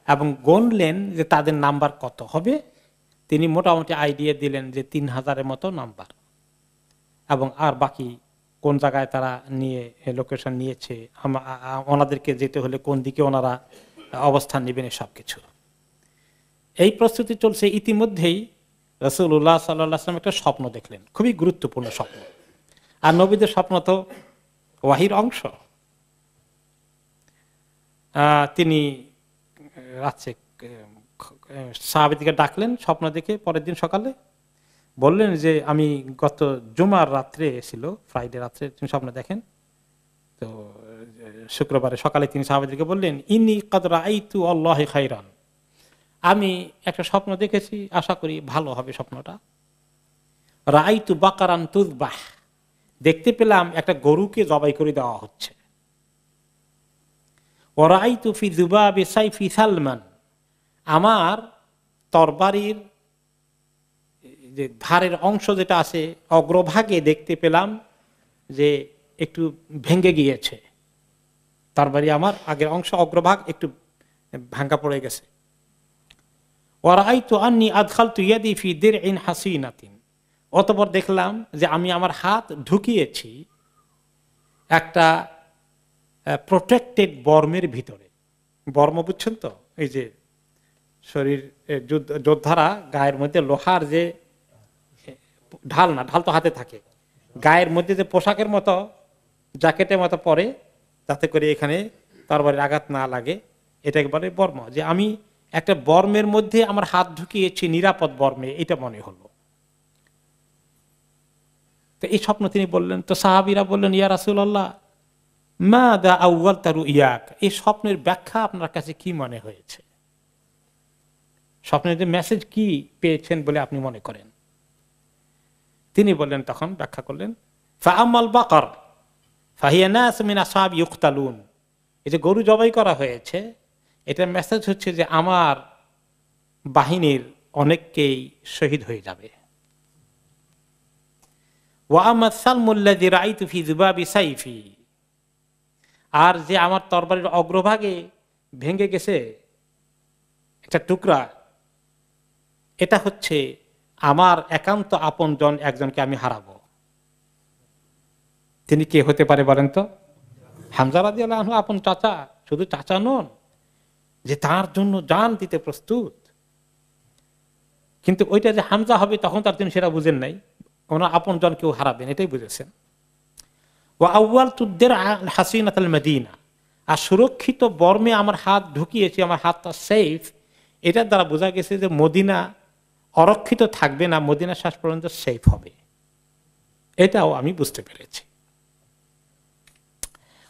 এবং গণলেন যে তাদের নাম্বার কত হবে। তিনি মোটামুটি আইডিয়া দিলেন যে 3000-এর মতো নাম্বার, এবং আর বাকি কোন জায়গায় তারা নিয়ে লোকেশন নিয়েছে, ওনাদেরকে যেতে হলে কোন দিকে ওনারা অবস্থান নেবেন, সবকিছু। এই প্রস্তুতি চলছে। ইতিমধ্যেই রাসূলুল্লাহ সাল্লাল্লাহু আলাইহি ওয়াসাল্লাম একটা স্বপ্ন দেখলেন, খুবই গুরুত্বপূর্ণ স্বপ্ন। আর নবীদের স্বপ্ন তো ওয়াহির অংশ। তিনি রাত্রে সাহাবীদেরকে ডাকলেন স্বপ্ন দেখে। পরের দিন সকালে বললেন যে আমি গত জুমার রাত্রে ছিল, ফ্রাইডে রাত্রে তিনি স্বপ্ন দেখেন। তো শুক্রবারে সকালে তিনি সাহাবীদেরকে বললেন, ইন্নী কাদ রাআইতু আল্লাহি খাইরান, আমি একটা স্বপ্ন দেখেছি, আশা করি ভালো হবে স্বপ্নটা। রাআইতু বাকারান তুযবাহ, দেখতে পেলাম একটা গরুকে জবাই করে দেওয়া হচ্ছে। ওয়া রাআইতু ফি যুবাবি সাইফি সালমান, আমার তরবারির যে ধারের অংশ যেটা আছে অগ্রভাগে দেখতে পেলাম যে একটু ভেঙে গিয়েছে। তরবারি আমার আগের অংশ অগ্রভাগ একটু ভাঙা পড়ে গেছে। ওয়া রাআইতু আন্নী আদখালতু ইয়াদি ফি দিরইন হাসিনাতিন, অতঃপর দেখলাম যে আমি আমার হাত ঢুকিয়েছি একটা প্রোটেক্টেড বর্মের ভিতরে। বর্ম বুঝছেন তো, এই যে শরীর যোদ্ধারা গায়ের মধ্যে লোহার যে ঢাল, না ঢাল তো হাতে থাকে, গায়ের মধ্যে যে পোশাকের মতো জ্যাকেটের মতো পরে, যাতে করে এখানে তরবারির আঘাত না লাগে, এটাকে বলে বর্ম। যে আমি একটা বর্মের মধ্যে আমার হাত ঢুকিয়েছি, নিরাপদ বর্মে, এটা মনে হলো। তো এই স্বপ্ন তিনি বললেন। তো সাহাবীরা বললেন, ইয়া রাসূলুল্লাহ মাযা আউয়ালতা রুইয়াক, এই স্বপ্নের ব্যাখ্যা আপনার কাছে কি মনে হয়েছে, স্বপ্নের যে মেসেজ কি পেয়েছেন বলে আপনি মনে করেন? তিনি বললেন, তখন ব্যাখ্যা করলেন, ফাআমাল বাকার ফাহিয়া নাস মিন আসহাবি ইউকতালুন, এই যে গরু জবাই করা হয়েছে, এটার মেসেজ হচ্ছে যে আমার বাহিনীর অনেককেই শহীদ হয়ে যাবে। ওয়া আমা সালমুল্লাযী রাআইতু ফি যুবাবি সাইফি, আর যে আমার তরবারির অগ্রভাগে ভেঙে গেছে একটা টুকরা, এটা হচ্ছে আমার একান্ত আপনজন একজনকে আমি হারাবো। তিনি কে হতে পারে বলেন তো? হামজা রাদিয়াল্লাহু আনহু, আপন চাচা। শুধু চাচা নন, যে তার জন্য জান দিতে প্রস্তুত। কিন্তু ওইটা যে হামজা হবে তখন তার তিনি সেটা বুঝেন নাই, ওনার আপনজন কেউ হারাবেন এটাই বুঝেছেন। ওয়া আউয়ালতু দিরআল হাসিনাতাল মদিনা, আর সুরক্ষিত বর্মে আমার হাত ঢুকিয়েছি, আমার হাতটা সেফ, এটার দ্বারা বোঝা গেছে যে মদিনা অরক্ষিত থাকবে না, মদিনা শেষ পর্যন্ত সেফ হবে, এটাও আমি বুঝতে পেরেছি।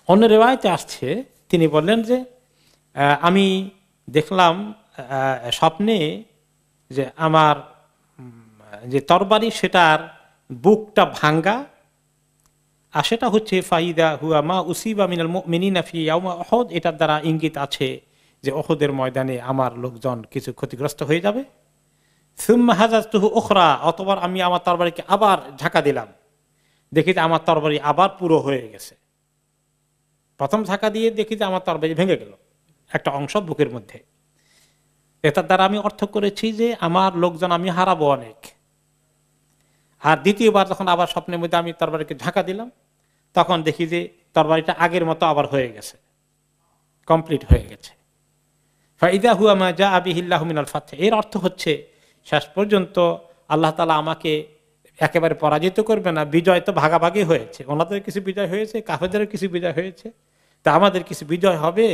অন্য রিওয়ায়াতে আসছে, তিনি বললেন যে আমি দেখলাম স্বপ্নে যে আমার যে তরবারি সেটার বুকটা ভাঙ্গা, আর সেটা হচ্ছে ফাইদা হুয়া মা উসিবা মিনাল মুমিনিনা ফি ইয়াউম উহুদ, এটার দ্বারা ইঙ্গিত আছে যে উহুদের ময়দানে আমার লোকজন কিছু ক্ষতিগ্রস্ত হয়ে যাবে। সুম্মা হাজাজতুহু উখরা, অতবার আমি আমার তরবারিকে আবার ঝাঁকা দিলাম, দেখি যে আমার তরবারি আবার পুরো হয়ে গেছে। প্রথম ঝাঁকা দিয়ে দেখি যে আমার তরবারি ভেঙে গেল একটা অংশ বুকের মধ্যে। এটার দ্বারা আমি অর্থ করেছি যে আমার লোকজন আমি হারাবো অনেক। আর দ্বিতীয়বার যখন আবার স্বপ্নের মধ্যে আমি তরবারিকে ঝাঁকা দিলাম, তখন দেখি যে তরবারিটা আগের মতো আবার হয়ে গেছে, কমপ্লিট হয়ে গেছে। ফাইদা হুয়া মা জাআ বিহিল্লাহু মিনাল ফাতহ, এর অর্থ হচ্ছে শেষ পর্যন্ত আল্লাহ তাআলা আমাকে একেবারে পরাজিত করবে না, বিজয় তো ভাগাভাগি হয়েছে, ওনাদের কিছু বিজয় হয়েছে, কাফেরদের কিছু বিজয় হয়েছে, তা আমাদের কিছু বিজয় হবে।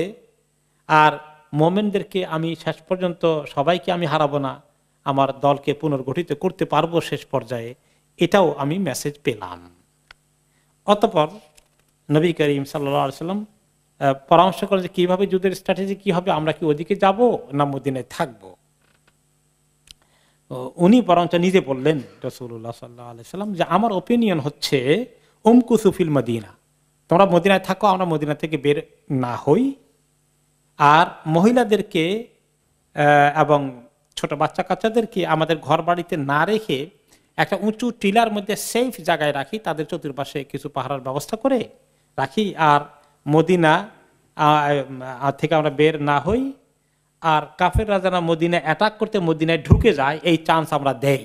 আর মোমেনদেরকে আমি শেষ পর্যন্ত সবাইকে আমি হারাবো না, আমার দলকে পুনর্গঠিত করতে পারবো শেষ পর্যায়ে, এটাও আমি মেসেজ পেলাম। অতঃপর নবী করিম সাল্লাল্লাহু আলাইহি সাল্লাম পরামর্শ করেন যে কিভাবে যুদ্ধের স্ট্র্যাটেজি কি হবে, আমরা কি ওদিকে যাব না মদিনায় থাকবো। উনি বরঞ্চ নিজে বললেন রাসূলুল্লাহ সাল্লাল্লাহু আলাইহি সাল্লাম যে আমার ওপিনিয়ন হচ্ছে উমকুসু ফিল মদিনা, তোমরা মদিনায় থাকো, আমরা মদিনা থেকে বের না হই। আর মহিলাদেরকে এবং ছোট বাচ্চা কাচ্চাদেরকে আমাদের ঘর বাড়িতে না রেখে একটা উঁচু টিলার মধ্যে সেফ জায়গায় রাখি, তাদের চতুর্পাশে কিছু পাহারার ব্যবস্থা করে রাখি, আর মদিনা থেকে আমরা বের না হই। আর কাফেররা যেন মদিনায় অ্যাটাক করতে মদিনায় ঢুকে যায়, এই চান্স আমরা দেই।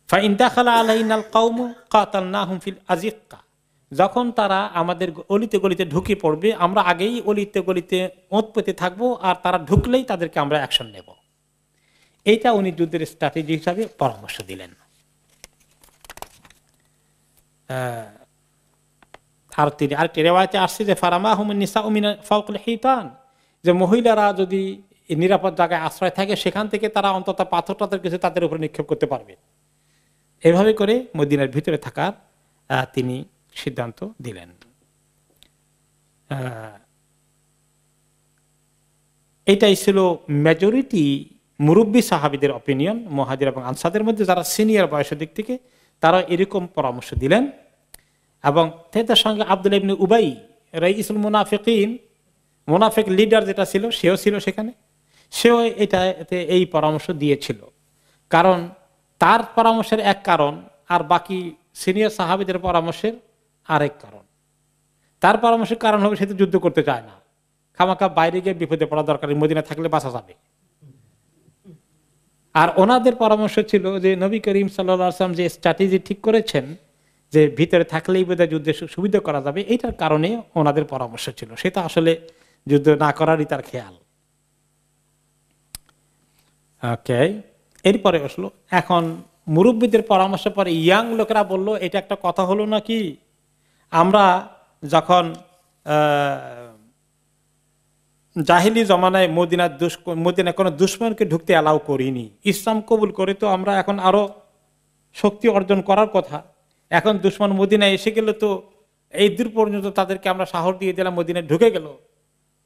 ফাইন দাখালা আলাইনাল কওমু কাতালনাহুম ফিল আজিক্কা, যখন তারা আমাদের অলিতে গলিতে ঢুকে পড়বে, আমরা আগেই অলিতে গলিতে ওঁত পেতে থাকবো, আর তারা ঢুকলেই তাদেরকে আমরা অ্যাকশন নেব। এইটা উনি যুদ্ধের স্ট্র্যাটেজি হিসাবে পরামর্শ দিলেন। আর তিনি আরেকটি রিওয়ায়াতে আসছে যে ফারামাহুম নিসাউ মিন ফাওকিল হিতান, যে মহিলারা যদি নিরাপদ জায়গায় আশ্রয় থাকে সেখান থেকে তারা অন্তত পাথর টাথর কিছু তাদের উপরে নিক্ষেপ করতে পারবে। এভাবে করে মদিনার ভিতরে থাকার তিনি সিদ্ধান্ত দিলেন। এটাই ছিল মেজরিটি মুরব্বী সাহাবীদের অপিনিয়ন। মুহাজির এবং আনসারদের মধ্যে যারা সিনিয়র বয়সের দিক থেকে তারা এরকম পরামর্শ দিলেন। এবং তাদের সঙ্গে আব্দুল্লাহ ইবনে উবাই রাইসুল মুনাফিকিন, মুনাফিক লিডার যেটা ছিল, সেও ছিল সেখানে, সেও এটাতে এই পরামর্শ দিয়েছিল। কারণ তার পরামর্শের এক কারণ, আর বাকি সিনিয়র সাহাবীদের পরামর্শের আরেক কারণ। তার পরামর্শের কারণ হবে সে তো যুদ্ধ করতে চায় না, খামাখা বাইরে গিয়ে বিপদে পড়া দরকার, মদিনা থাকলে বাঁচা যাবে। আর ওনাদের পরামর্শ ছিল যে নবী করিম সাল্লাল্লাহু আলাইহি ওয়াসাল্লাম যে স্ট্র্যাটেজি ঠিক করেছেন যে ভিতরে থাকলেই বোধহয় যুদ্ধে সুবিধা করা যাবে, এইটার কারণে ওনাদের পরামর্শ ছিল। সেটা আসলে যুদ্ধ না করারই তার খেয়াল। ওকে, এরপরে আসলো এখন মুরব্বীদের পরামর্শ পরে ইয়াং লোকেরা বলল, এটা একটা কথা হলো নাকি, আমরা যখন জাহিলি জমানায় মদিনায় কোনো দুশমনকে ঢুকতে অ্যালাউ করিনি, ইসলাম কবুল করে তো আমরা এখন আরো শক্তি অর্জন করার কথা। এখন দুশমন মদিনায় এসে গেলে তো এই দূর পর্যন্ত তাদেরকে আমরা সাহস দিয়ে দিলাম, মদিনায় ঢুকে গেল,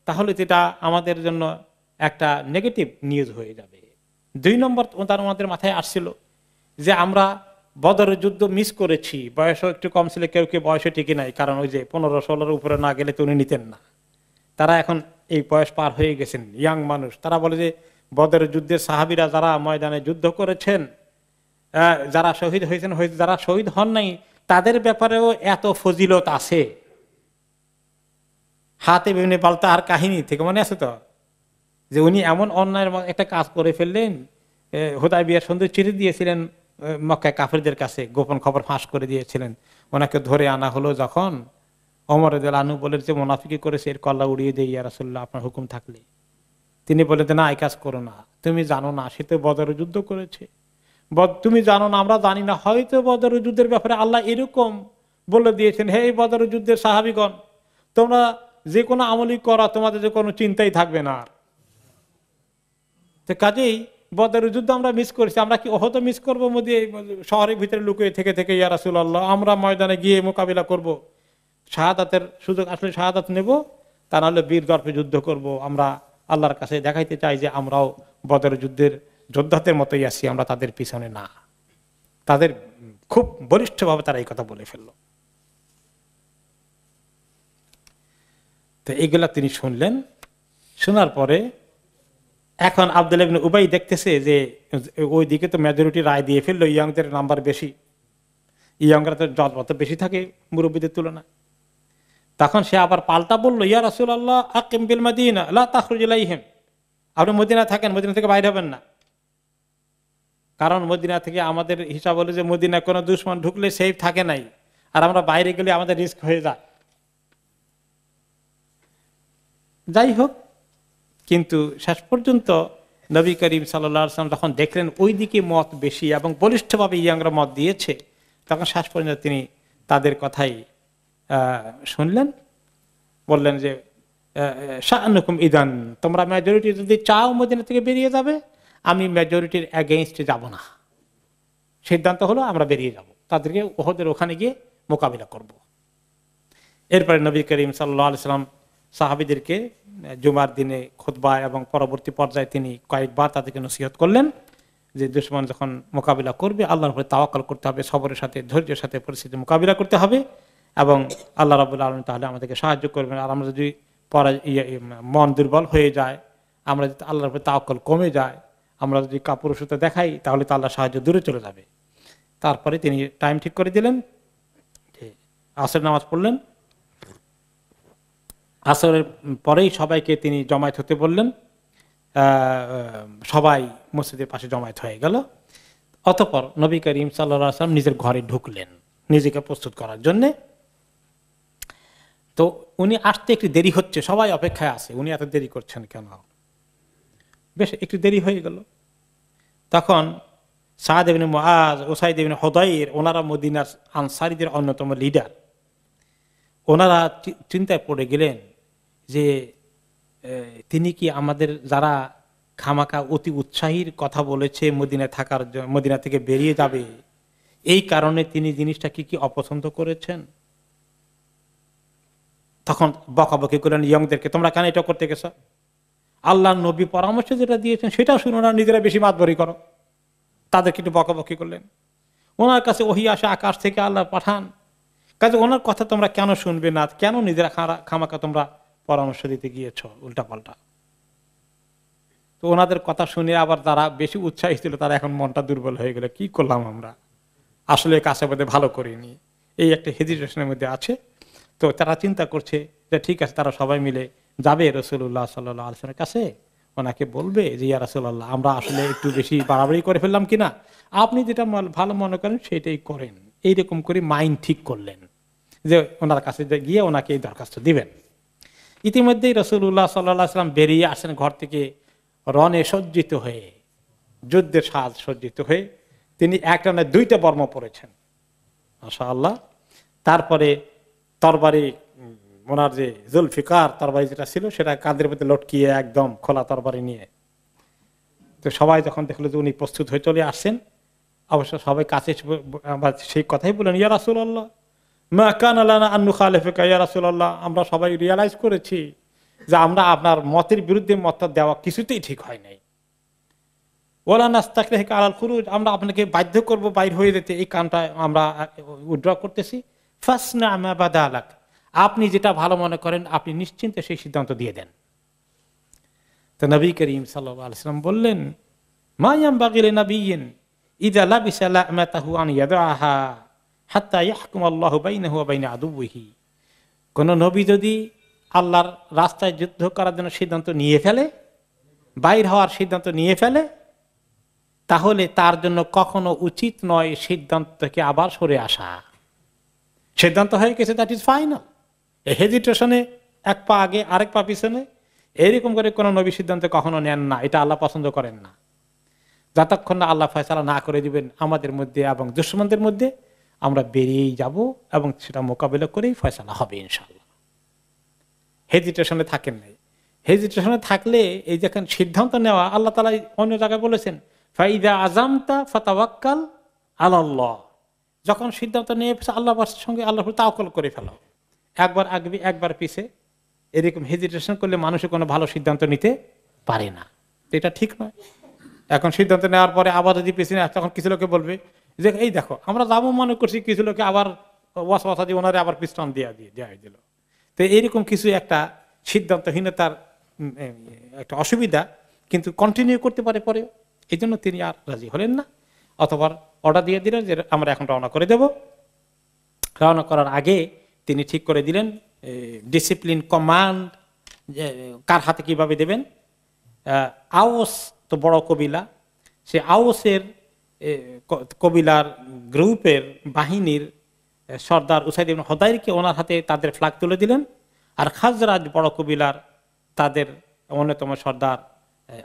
তাহলে যেটা আমাদের জন্য একটা নেগেটিভ নিউজ হয়ে যাবে। 2 নম্বর তার আমাদের মাথায় আসছিল যে আমরা বদরের যুদ্ধ মিস করেছি, বয়সও একটু কম ছিল, কেউ কেউ বয়সে টিকে নাই, কারণ ওই যে 15-16 উপরে না গেলে তো উনি নিতেন না। তারা এখন এই বয়স পার হয়ে গেছেন, ইয়াং মানুষ। তারা বলে যে বদরের যুদ্ধের সাহাবীরা যারা ময়দানে যুদ্ধ করেছেন, যারা শহীদ হয়েছেন, যারা শহীদ হন নাই, তাদের ব্যাপারেও এত ফজিলত আছে। হাতে বিভিন্ন বালতার কাহিনী থেকে মনে আছে তো, যে উনি এমন অন্যায়ের একটা কাজ করে ফেললেন, হুদায়বিয়ার সুন্দর চিঠি দিয়েছিলেন মক্কায় কাফেরদের কাছে, গোপন খবর ফাঁস করে দিয়েছিলেন। ওনাকে ধরে আনা হলো যখন, ওমর রাদিয়াল্লাহু আনহু বলেন যে মুনাফিকি করেছে, এর কল্লা উড়িয়ে দেই ইয়া রাসূলুল্লাহ, আপনার হুকুম থাকলে। তিনি বলেন না, এই কাজ করো না, তুমি জানো না সে তো বদরের যুদ্ধ করেছে, তুমি জানো না, আমরা জানি না, হয়তো বদরের যুদ্ধের ব্যাপারে আল্লাহ এরকম বলে দিয়েছেন, হে বদরের যুদ্ধের সাহাবীগণ, তোমরা যে কোনো আমলই করা, তোমাদের যে কোনো চিন্তাই থাকবে না। তো কাজেই বদরের যুদ্ধ আমরা মিস করেছি, আমরা কি ওহদ মিস করবো? শহরের ভিতরে লুকিয়ে থেকে থেকে ইয়া রাসূলুল্লাহ আমরা ময়দানে গিয়ে মোকাবিলা করব, শাহাদাতের সুযোগ আসলে শাহাদাত নেব, তা নাহলে বীর দর্পে যুদ্ধ করব। আমরা আল্লাহর কাছে দেখাইতে চাই যে আমরাও বদরের যুদ্ধের যোদ্ধাদের মতোই আছি, আমরা তাদের পিছনে না। তাদের খুব বলিষ্ঠভাবে তারা এই কথা বলে ফেললো। তো এইগুলা তিনি শুনলেন। শোনার পরে এখন আব্দুল্লাহ ইবনে উবাই দেখতেছে যে ওই দিকে তো মেজরিটি রায় দিয়ে ফেললো, ইয়াংদের নাম্বার বেশি, ইয়াংরা তো জলপথ বেশি থাকে মুরব্বীদের তুলনায়। তখন সে আবার পাল্টা বললো, ইয়া রাসূলুল্লাহ আকিম বিল মাদিনা লা তাখরুজ ইলাইহিম, আপনি মদিনা থাকেন, মদিনা থেকে বাইরে হবেন না। কারণ মদিনা থেকে আমাদের হিসাব হলো যে মদিনা কোনো দুশমন ঢুকলে সেফ থাকে নাই, আর আমরা বাইরে গেলে আমাদের রিস্ক হয়ে যায়। যাই হোক, কিন্তু শেষ পর্যন্ত নবী করিম সাল্লাল্লাহু আলাইহি ওয়াসাল্লাম যখন দেখলেন ওই দিকে মত বেশি এবং বলিষ্ঠভাবে ইয়াংরা মত দিয়েছে, তখন শেষ পর্যন্ত তিনি তাদের কথাই শুনলেন। বললেন যে শাআনুকুম ইদান, তোমরা মেজরিটি যদি চাও মদিনা থেকে বেরিয়ে যাবে, আমি মেজরিটির এগেইনস্টে যাব না। সিদ্ধান্ত হলো আমরা বেরিয়ে যাব, তাদেরকে ওহদের ওখানে গিয়ে মোকাবিলা করব। এরপরে নবী করিম সাল্লাল্লাহু আলাইহি ওয়াসাল্লাম সাহাবীদেরকে জুমার দিনে খুতবা এবং পরবর্তী পর্যায়ে তিনি কয়েকবার তাদেরকে নসিহত করলেন যে দুশমন যখন মোকাবিলা করবে আল্লাহর উপরে তাওয়াক্কুল করতে হবে, সবরের সাথে ধৈর্যের সাথে পরিস্থিতি মোকাবিলা করতে হবে, এবং আল্লাহ রাব্বুল আলামিন তাহলে আমাদেরকে সাহায্য করবেন। আর আমরা যদি মন দুর্বল হয়ে যায়, আমরা যদি আল্লাহর উপরে তাওয়াক্কুল কমে যায়, আমরা যদি কাপুরুষতা দেখাই, তাহলে তো আল্লাহর সাহায্য দূরে চলে যাবে। তারপরে তিনি টাইম ঠিক করে দিলেন, আসর নামাজ পড়লেন। আসরের পরেই সবাইকে তিনি জমায়েত হতে বললেন। সবাই মসজিদের পাশে জমায়েত হয়ে গেল। অতঃপর নবী করিম সাল্লাল্লাহু আলাইহি ওয়াসাল্লাম নিজের ঘরে ঢুকলেন নিজেকে প্রস্তুত করার জন্যে। তো উনি আসতে একটু দেরি হচ্ছে, সবাই অপেক্ষায় আছে, উনি এত দেরি করছেন কেন? বেশ একটু দেরি হয়ে গেল। তখন সাদ ইবনে মুআজ, উসাইদ ইবনে হুদাইর, ওনারা মদিনার আনসারীদের অন্যতম লিডার, ওনারা চিন্তায় পড়ে গেলেন যে তিনি কি আমাদের যারা খামাকা অতি উৎসাহীর কথা বলেছে মদিনায় থাকার, মদিনা থেকে বেরিয়ে যাবে, এই কারণে তিনি জিনিসটা কি অপছন্দ করেছেন? তখন বকাবকি করলেন ইয়ংদেরকে, তোমরা কেন এটা করতে গেছো? আল্লাহর নবী পরামর্শ যেটা দিয়েছেন সেটা শুনো না, নিজেরা বেশি মাতবরি করো। তাদেরকে একটু বকাবকি করলেন। ওনার কাছে ওহী আসে আকাশ থেকে, আল্লাহ পাঠান, কাজে ওনার কথা তোমরা কেন শুনবে না? কেন নিজেরা খামাকা তোমরা পরামর্শ দিতে গিয়েছ উল্টা পাল্টা? তো ওনাদের কথা শুনে আবার যারা বেশি উৎসাহী ছিল তারা এখন মনটা দুর্বল হয়ে গেল, কি করলাম আমরা, আসলে কাছে বোধহয় ভালো করিনি, এই একটা হেজিটেশনের মধ্যে আছে। তো তারা চিন্তা করছে যে ঠিক আছে, তারা সবাই মিলে যাবে রাসূলুল্লাহ সাল্লাল্লাহু আলাইহি ওয়াসাল্লামের কাছে, ওনাকে বলবে যে ইয়া রাসূলুল্লাহ আমরা আসলে একটু বেশি বাড়াবাড়ি করে ফেললাম কিনা, আপনি যেটা ভালো মনে করেন সেটাই করেন। এইরকম করে মাইন্ড ঠিক করলেন যে ওনার কাছে গিয়ে ওনাকে এই দরখাস্ত দিবেন। ইতিমধ্যেই রাসূলুল্লাহ সাল্লাল্লাহু আলাইহি ওয়াসাল্লাম বেরিয়ে আসেন ঘর থেকে, রণে সজ্জিত হয়ে, যুদ্ধের সাজ সজ্জিত হয়ে। তিনি একটা না দুইটা বর্ম পরেছেন, মাশাআল্লাহ। তারপরে তরবারি, ওনার যে জুলফিকার তরবারি যেটা ছিল সেটা কাঁধের মধ্যে লটকিয়ে একদম খোলা তরবারি নিয়ে। তো সবাই যখন দেখলো যে উনি প্রস্তুত হয়ে চলে আসছেন, অবশ্য সবাই কাছে সেই কথাই বলেন, ইয়া রাসূলুল্লাহ মা কানা লানা আন নুখালিফাকা ইয়া রাসূলুল্লাহ, আমরা সবাই রিয়ালাইজ করেছি যে আমরা আপনার মতের বিরুদ্ধে মত দেওয়া কিছুতেই ঠিক হয় নাই। ওয়ালা নাস্তাকরিহুকা আলাল খুরুজ, আমরা আপনাকে বাধ্য করব বাইর হয়ে যেতে, এই কানটা আমরা উইথড্র করতেছি। ফাসনা মা বাদালাক, আপনি যেটা ভালো মনে করেন আপনি নিশ্চিন্তে সেই সিদ্ধান্ত দিয়ে দেন। তো নবী করিম সাল্লাল্লাহু আলাইহি ওয়াসাল্লাম বললেন, মা ইয়ানবাগি লিনাবিয়্যিন ইযা লাবিসা লা'মাতাহু আন ইয়াদআহা হাত্তা ইয়াহকুম আল্লাহু বাইনাহু ওয়া বাইনা আদুওয়িহি। কোন নবী যদি আল্লাহর রাস্তায় যুদ্ধ করার জন্য সিদ্ধান্ত নিয়ে ফেলে, বাইর হওয়ার সিদ্ধান্ত নিয়ে ফেলে, তাহলে তার জন্য কখনো উচিত নয় সিদ্ধান্ত থেকে আবার সরে আসা। সিদ্ধান্ত হয়ে গেছে, দ্যাট ইজ ফাইনাল। হেজিটেশনে এক পা আগে আরেক পা পিছনে, এরকম করে কোন নবী সিদ্ধান্ত কখনো নেন না, এটা আল্লাহ পছন্দ করেন না। যতক্ষণ না আল্লাহ ফয়সালা না করে দিবেন আমাদের মধ্যে এবং দুশমনদের মধ্যে, আমরা বেরিয়েই যাব এবং সেটা মোকাবিলা করেই ফয়সালা হবে ইনশাআল্লাহ। হেজিটেশনে থাকেন নাই। হেজিটেশনে থাকলে এই যে সিদ্ধান্ত নেওয়া, আল্লাহ তাআলা অন্য জায়গায় বলেছেন ফাইদা আযামতা ফাতাওয়াক্কাল আলাল্লাহ, যখন সিদ্ধান্ত নিয়ে আল্লাহর সঙ্গে আল্লাহর উপর তাওয়াক্কুল করে ফেলো, একবার আগে একবার পিছে, এরকম হেজিটেশন করলে মানুষের কোনো ভালো সিদ্ধান্ত নিতে পারে না। এটা ঠিক নয়। এখন সিদ্ধান্ত নেওয়ার পরে আবার যদি পিছনে তখন কিছু লোকে বলবে যে এই দেখো আমরা যাবো মনে করছি, কিছু লোকে আবার ওয়াসওয়াসা দিয়ে ওনারে আবার পিস্টন দেওয়া দিল। তো এইরকম কিছু একটা সিদ্ধান্তহীনতার একটা অসুবিধা, কিন্তু কন্টিনিউ করতে পারে পরে, এই জন্য তিনি আর রাজি হলেন না, অথবা অর্ডার দিয়ে দিলেন যে আমরা এখন রওনা করে দেব। রওনা করার আগে তিনি ঠিক করে দিলেন ডিসিপ্লিন কমান্ড কার হাতে কিভাবে দেবেন। আওস তো বড় কবিলা, সে আওসের কবিলার গ্রুপের বাহিনীর সর্দার উসাইদ ইবনে হুদাইরকে ওনার হাতে তাদের ফ্ল্যাগ তুলে দিলেন। আর খাজরাজ বড় কবিলার তাদের অন্যতম সর্দার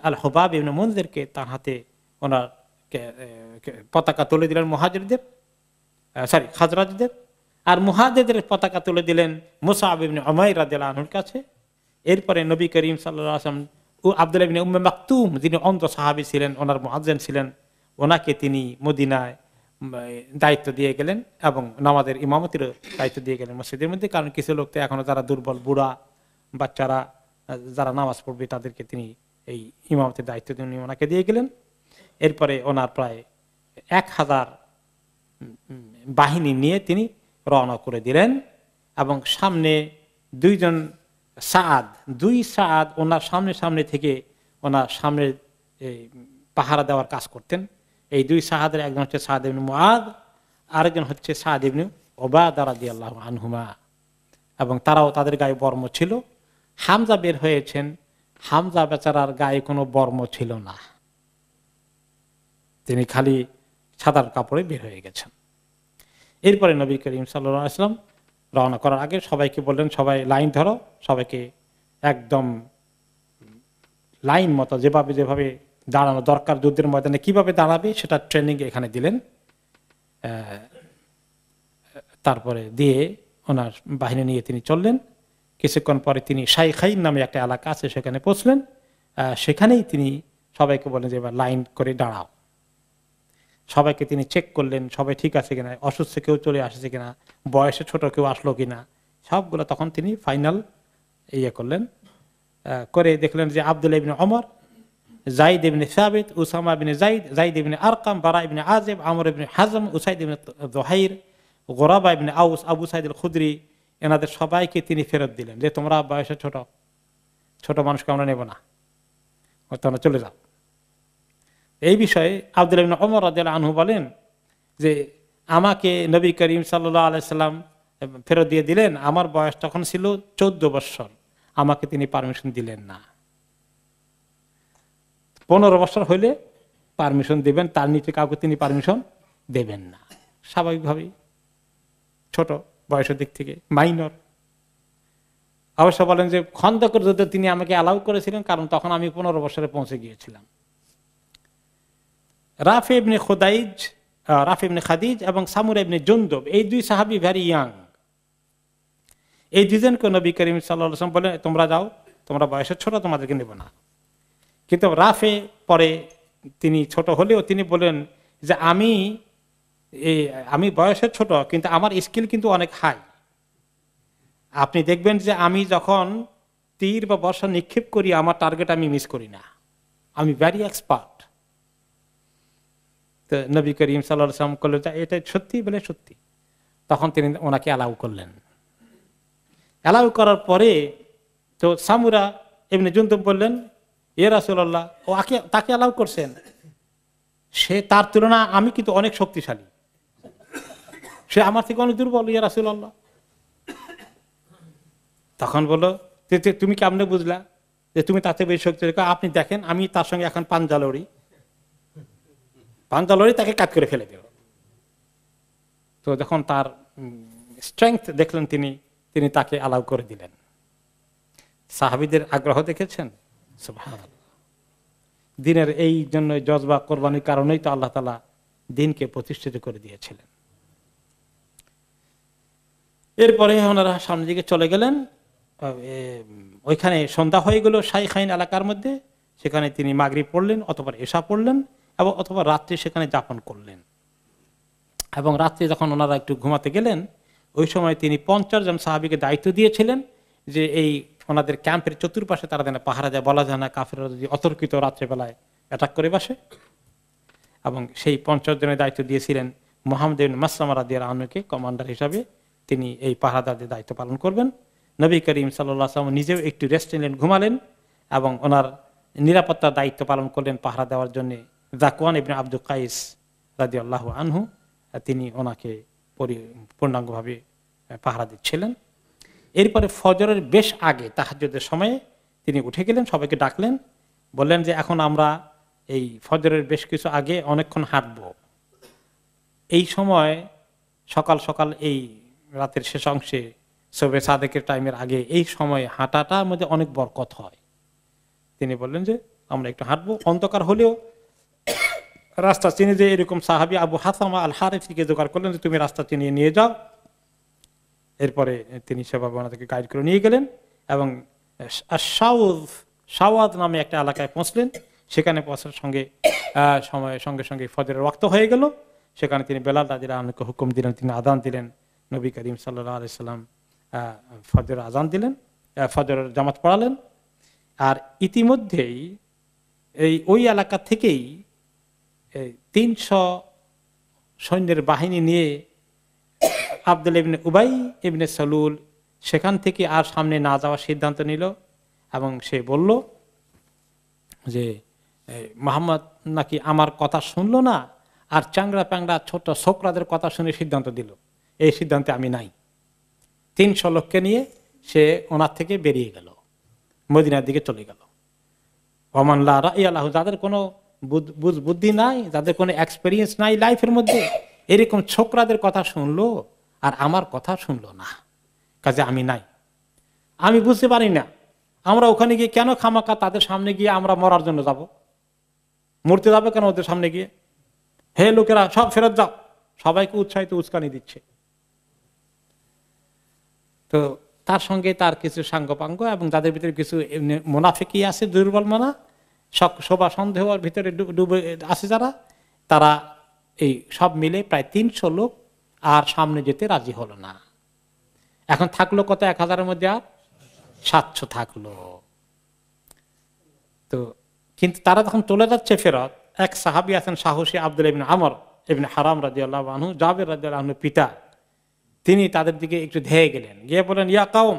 আল হুবাব ইবনে মুনজিরকে তার হাতে ওনার পতাকা তুলে দিলেন মুহাজিরদের, খাজরাজদের। আর মুহাজিরদের পতাকা তুলে দিলেন মুসআব ইবনে উমাইর রাদিয়াল্লাহু আনহুর কাছে। এরপরে নবী করিম সাল্লাল্লাহু আলাইহি ওয়াসাল্লাম আব্দুল্লাহ ইবনে উম্মে মাকতুম, যিনি অন্ধ সাহাবী ছিলেন, ওনার মুয়াজ্জিন ছিলেন, ওনাকে তিনি মদিনায় দায়িত্ব দিয়ে গেলেন এবং নামাজের ইমামতির দায়িত্ব দিয়ে গেলেন মসজিদের মধ্যে। কারণ কিছু লোক তো এখনো যারা দুর্বল, বুড়া বাচ্চারা যারা নামাজ পড়বে তাদেরকে তিনি এই ইমামতির দায়িত্ব তিনি ওনাকে দিয়ে গেলেন। এরপরে ওনার প্রায় 1000 বাহিনী নিয়ে তিনি রওনা করে দিলেন এবং সামনে দুই সাদ ওনার সামনে থেকে ওনার সামনে পাহারা দেওয়ার কাজ করতেন। এই দুই সাহাদের একজন হচ্ছে সাদ ইবনে মুআদ, আরেকজন হচ্ছে সাদ ইবনে উবাদা রাদিয়াল্লাহু আনহুমা, এবং তারাও তাদের গায়ে বর্ম ছিল। হামজা বের হয়েছেন, হামজা বেচারার গায়ে কোনো বর্ম ছিল না, তিনি খালি সাদার কাপড়ে বের হয়ে গেছেন। এরপরে নবী করিম সাল্লাল্লাহু আলাইহি ওয়াসাল্লাম রওনা করার আগে সবাইকে বললেন, সবাই লাইন ধরো, সবাইকে একদম লাইন মতো যেভাবে দাঁড়ানো দরকার যুদ্ধের ময়দানে কিভাবে দাঁড়াবে সেটা ট্রেনিং এখানে দিলেন। তারপরে দিয়ে ওনার বাহিনী নিয়ে তিনি চললেন। কিছুক্ষণ পরে তিনি শাইখাইন নামে একটা এলাকা আছে সেখানে পৌঁছলেন। সেখানেই তিনি সবাইকে বললেন যে এবার লাইন করে দাঁড়াও। সবাইকে তিনি চেক করলেন সবাই ঠিক আছে কিনা, অসুস্থ কেউ চলে আসছে কিনা, বয়সে ছোট কেউ আসলো কিনা, সবগুলো তখন তিনি ফাইনাল করলেন। করে দেখলেন যে আব্দুল্লাহ ইবনে ওমর, যায়েদ ইবনে সাবিত, উসামা ইবনে যায়েদ ইবনে আরকাম, বারা ইবনে আযিব, আমর ইবনে হাজম, উসাইদ ইবনে যুহাইর, গোরাবা ইবনে আউস, আবু সাঈদ আল খুদরি, এনাদের সবাইকে তিনি ফেরত দিলেন যে তোমরা বয়সে ছোট মানুষকে আমরা নেব না, তোমরা চলে যাও। এই বিষয়ে আব্দুল্লাহ ইবনে ওমর রাদিয়াল্লাহু আনহু বলেন যে আমাকে নবী করিম সাল্লাল্লাহু আলাইহি সাল্লাম ফেরত দিয়ে দিলেন, আমার বয়স তখন ছিল 14 বছর, আমাকে তিনি পারমিশন দিলেন না। 15 বছর হইলে পারমিশন দেবেন, তার নিচে কাউকে তিনি পারমিশন দেবেন না। স্বাভাবিকভাবেই ছোট বয়সের দিক থেকে মাইনর। অবশ্য বলেন যে খন্দকের যুদ্ধে তিনি আমাকে অ্যালাউ করেছিলেন, কারণ তখন আমি 15 বছরে পৌঁছে গিয়েছিলাম। রাফি ইবনে খাদিজ এবং সামুরা ইবনে জুনদুব, এই দুই সাহাবী ভেরি ইয়াং। এই দুজনকে নবী করিম সাল্লাল্লাহু আলাইহি ওয়াসাল্লাম বলেন তোমরা যাও, তোমরা বয়সে ছোট, তোমাদেরকে নেব না। কিন্তু রাফে পরে তিনি ছোট হলেও তিনি বলেন যে আমি বয়সে ছোট কিন্তু আমার স্কিল কিন্তু অনেক হাই। আপনি দেখবেন যে আমি যখন তীর বা বর্ষা নিক্ষেপ করি আমার টার্গেট আমি মিস করি না, আমি ভেরি এক্সপার্ট। তো নবী করিম সাল্লাল্লাহু আলাইহি ওয়াসাল্লাম করলেন এটা সত্যি বলে সত্যি, তখন তিনি ওনাকে অ্যালাউ করলেন। অ্যালাউ করার পরে তো সামুরা ইবনে জুনদুব বললেন ইয়া রাসূলুল্লাহ, তাকে অ্যালাউ করছেন, সে তার তুলনা আমি কিন্তু অনেক শক্তিশালী, সে আমার থেকে অনেক দুর্বল ইয়া রাসূলুল্লাহ। তখন বলল তুমি কেমনে বুঝলা যে তুমি তাতে বেশি শক্তিশালী? আপনি দেখেন আমি তার সঙ্গে এখন পাঞ্জা লড়ি, তাকে কাট করে ফেলে দেব। তো যখন তার স্ট্রেংথ দেখলেন তিনি তাকে অ্যালাউ করে দিলেন। সাহাবীদের আগ্রহ দেখেছেন, সুবহানাল্লাহ। দিনের এই জন্য জজবা কোরবানির কারণেই তো আল্লাহ তাআলা দিনকে প্রতিষ্ঠিত করে দিয়েছিলেন। এরপরে ওনারা সামনের দিকে চলে গেলেন। ওইখানে সন্ধ্যা হয়ে গেল শাইখাইন এলাকার মধ্যে, সেখানে তিনি মাগরিব পড়লেন অথবা এশা পড়লেন এবং অথবা রাত্রি সেখানে যাপন করলেন। এবং রাত্রে যখন ওনারা একটু ঘুমাতে গেলেন, ওই সময় তিনি 50 জন সাহাবীকে দায়িত্ব দিয়েছিলেন যে এই ওনাদের ক্যাম্পের চতুর্পাশে তারা যেন পাহারা দেয়, বলা যায় না কাফেররা যদি অতর্কিত রাত্রেবেলায় অ্যাটাক করে বসে। এবং সেই 50 জনের দায়িত্ব দিয়েছিলেন মুহাম্মদ ইবনে মাসলামা রাদিয়াল্লাহু আনহুকে কমান্ডার হিসাবে, তিনি এই পাহারাদারদের দায়িত্ব পালন করবেন। নবী করিম সাল্লাল্লাহু আলাইহি ওয়াসাল্লাম নিজেও একটু রেস্ট নিলেন, ঘুমালেন এবং ওনার নিরাপত্তার দায়িত্ব পালন করলেন পাহারা দেওয়ার জন্য যাকওয়ান ইবনে আব্দুল কাইস রাদিয়াল্লাহু আনহু, তিনি ওনাকে পূর্ণাঙ্গভাবে পাহারা দিচ্ছিলেন। এরপরে ফজরের বেশ আগে তাহাজ্জুদের সময়ে তিনি উঠে গেলেন, সবাইকে ডাকলেন, বললেন যে এখন আমরা এই ফজরের বেশ কিছু আগে অনেকক্ষণ হাঁটবো। এই সময় সকাল সকাল এই রাতের শেষ অংশে শবে সাদেকের টাইমের আগে এই সময় হাঁটাটার মধ্যে অনেক বরকত হয়। তিনি বললেন যে আমরা একটু হাঁটবো, অন্ধকার হলেও রাস্তা চিনে যে এরকম সাহাবী আবু হাসামা আল হারিসিকে জোগাড় করলেন যে তুমি রাস্তা চিনিয়ে নিয়ে যাও। এরপরে তিনি সেভাবে ওনাদেরকে গাইড করে নিয়ে গেলেন এবং শাওয়াদ নামে একটা এলাকায় পৌঁছলেন। সেখানে পৌঁছার সঙ্গে সঙ্গে সঙ্গে ফজরের ওয়াক্ত হয়ে গেল। সেখানে তিনি বেলাল রাদিয়াল্লাহু আনহুকে হুকুম দিলেন, তিনি আযান দিলেন। নবী করিম সাল্লাল্লাহু আলাইহি সাল্লাম ফজরের আযান দিলেন, ফজরের জামাত পড়ালেন। আর ইতিমধ্যেই ওই এলাকা থেকেই 300 সৈন্যের বাহিনী নিয়ে আব্দুল্লাহ ইবনে উবাই ইবনে সালুল সেখান থেকে আর সামনে না যাওয়ার সিদ্ধান্ত নিল এবং সে বলল যে মুহাম্মদ নাকি আমার কথা শুনলো না, আর চাংড়া প্যাংড়া ছোট ছোকরাদের কথা শুনে সিদ্ধান্ত দিল। এই সিদ্ধান্তে আমি নাই। 300 লোককে নিয়ে সে ওনার থেকে বেরিয়ে গেল, মদিনার দিকে চলে গেল। ওমান লা রাইয়া লাহু, যাদের কোনো বুদ্ধি নাই, যাদের কোনো এক্সপেরিয়েন্স নাই লাইফের মধ্যে, এরকম ছোকরাদের কথা শুনলো আর আমার কথা শুনলো না, কাজে আমি নাই। আমি বুঝতে পারি না আমরা ওখানে গিয়ে কেন খামাকা তাদের সামনে গিয়ে আমরা মরার জন্য যাব, মরতে যাবে কেন ওদের সামনে গিয়ে? হে লোকেরা সব ফেরত যাও, সবাইকে উৎসাহিত উস্কানি দিচ্ছে। তো তার সঙ্গে তার কিছু সাঙ্গপাঙ্গ এবং তাদের ভিতরে কিছু মুনাফিকি আছে, দুর্বল মনা, শোভা সন্দেহের ভিতরে ডুবে আছে যারা, তারা এই সব মিলে প্রায় 300 লোক আর সামনে যেতে রাজি হলো না। এখন থাকলো কত? 1000-এর মধ্যে আর 700 থাকলো। তো কিন্তু তারা যখন চলে যাচ্ছে ফেরত, এক সাহাবী আছেন সাহসী আব্দুল্লাহ ইবনে আমর ইবনে হারাম রাদিয়াল্লাহু আনহু, জাবের রাদিয়াল্লাহু আনহুর পিতা, তিনি তাদের দিকে একটু ধেয়ে গেলেন, গিয়ে বলেন ইয়া কওম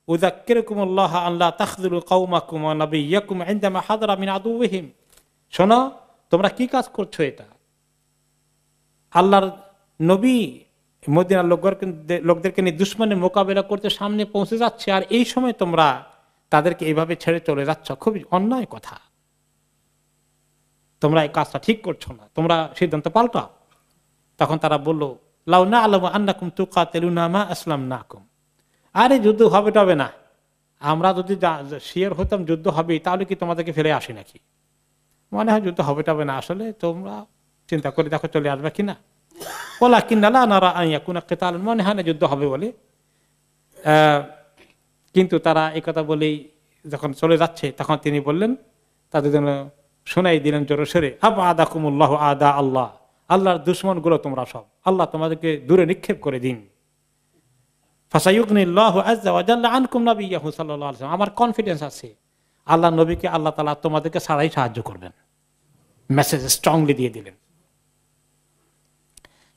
উযাক্কিরুকুমুল্লাহ আল্লা তাখযুলু কওমাকুম ওয়া নাবিয়্যাকুম ইনদামা হাদারা মিন আদুওয়িহিম। শোনো, তোমরা কি কাজ করছো? এটা আল্লাহর নবী মদিনার লোকদেরকে নিয়ে দুশমনের মোকাবেলা করতে সামনে পৌঁছে যাচ্ছে, আর এই সময় তোমরা তাদেরকে এইভাবে ছেড়ে চলে যাচ্ছ, খুবই অন্যায় কথা। তোমরা এই কাজটা ঠিক করছো না, তোমরা সিদ্ধান্ত পাল্টাও। তখন তারা বলল লাউ না'লামু আন্নাকুম তুকাতিলুনা মা আসলামনাকুম, আরে যুদ্ধ হবে তবে না, আমরা যদি শিওর হতাম যুদ্ধ হবে তাহলে কি তোমাদেরকে ফেলে আসি নাকি? মনে হয় যুদ্ধ হবে তবে না, আসলে তোমরা চিন্তা করে দেখো চলে আসবে কিনা। বলা কিনা লা নারা আন ইয়াকুনা কিতাল, মনে হয় না যুদ্ধ হবে বলে। কিন্তু তারা এই কথা বলেই যখন চলে যাচ্ছে তখন তিনি বললেন, তাদের জন্য শোনাই দিলেন জোরে সোরে, আবাদাকুমুল্লাহু আদা আল্লাহ, আল্লাহর দুশমন গুলো তোমরা সব, আল্লাহ তোমাদেরকে দূরে নিক্ষেপ করে দিন। ফাসায়ুগনিল্লাহু আযজা ওয়া জাল্লা আনকুম নাবিয়্যাহু সাল্লাল্লাহু আলাইহি ওয়াসাল্লাম, আমার কনফিডেন্স আছে আল্লাহ নবীকে আল্লাহ তাআলা তোমাদেরকে ছাড়াই সাহায্য করবেন। মেসেজ স্ট্রংলি দিয়ে দিলেন।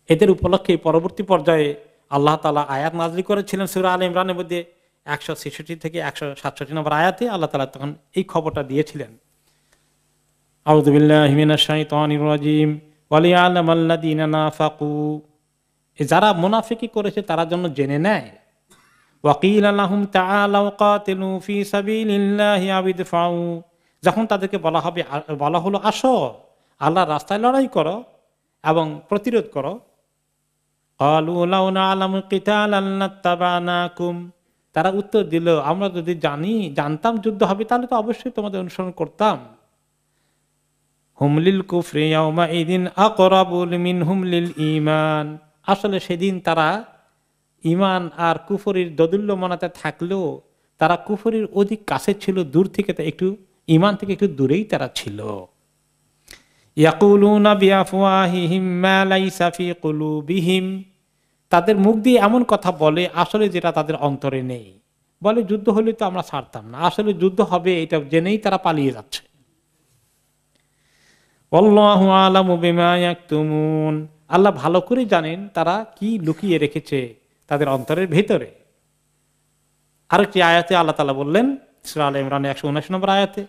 এদের উপলক্ষে পরবর্তী পর্যায়ে আল্লাহ তাআলা আয়াত নাযিল করেছিলেন সূরা আলে ইমরানের মধ্যে 166 থেকে 167 নম্বর আয়াতে আল্লাহ তাআলা তখন এই খবরটা দিয়েছিলেন, আউযু বিল্লাহি মিনাশ শাইতানির রাজীম ওয়ালিয়ালামাল্লাযীনা নাফাকু, যারা মুনাফিকি করেছে তারা জন্য জেনে নেয়, ওয়াকিলা লাহুম তাআলাউ কাতিলু ফি সাবিলিল্লাহি আও ইদফাউ, যখন তাদেরকে বলা হলো আসো আল্লাহর রাস্তায় লড়াই করো এবং প্রতিরোধ করো, ক্বালু লাউ না'লামু কিতালান লাত্তাবানাকুম, তারা উত্তর দিল আমরা যদি জানতাম যুদ্ধ হবে তাহলে তো অবশ্যই তোমাদের অনুসরণ করতাম। হুম লিল কুফরি ইয়াওমা ইদিন আকরাবু মিনহুম লিল ঈমান, আসলে সেদিন তারা ঈমান আর কুফরির দোদুল্যমানতায় থাকলেও তারা কুফরির অধিক কাছে ছিল, দূর থেকে একটু ঈমান থেকে একটু দূরেই তারা ছিল। ইয়াকুলুনা বিআফওয়াহিহিম মা লাইসা ফি কুলুবিহিম, তাদের মুখ দিয়ে এমন কথা বলে আসলে যেটা তাদের অন্তরে নেই। বলে যুদ্ধ হলে তো আমরা ছাড়তাম না, আসলে যুদ্ধ হবে এটা জেনেই তারা পালিয়ে যাচ্ছে। আল্লাহু আ'লামু বিমা ইয়াকতুমুন, আল্লাহ ভালো করে জানেন তারা কি লুকিয়ে রেখেছে তাদের অন্তরের ভেতরে। আরেকটি আয়াতে আল্লাহ তাআলা বললেন, সূরা আলে ইমরান 179 নম্বর আয়াতে,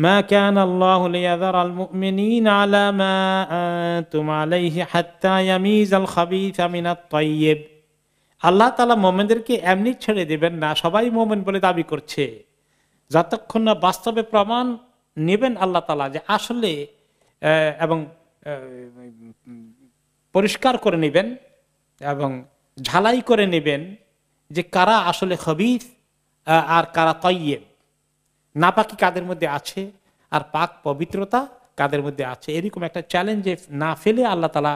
মা কানা আল্লাহু লিয়াযারাল মুমিনিনা আলা মা আনতুম আলাইহি হাত্তা ইয়ামিজাল খাবিসা মিনাত তাইয়্যিব, আল্লাহ তাআলা মুমিনদেরকে এমনি ছেড়ে দেবেন না, সবাই মুমিন বলে দাবি করছে, যতক্ষণ না বাস্তবে প্রমাণ নেবেন আল্লাহ তাআলা যে আসলে এবং পরিষ্কার করে নেবেন এবং ঝালাই করে নেবেন যে কারা আসলে খবিস আর কারা তাইয়্যিব, নাপাকি কাদের মধ্যে আছে আর পাক পবিত্রতা কাদের মধ্যে আছে। এরকম একটা চ্যালেঞ্জে না ফেলে আল্লাহ তাআলা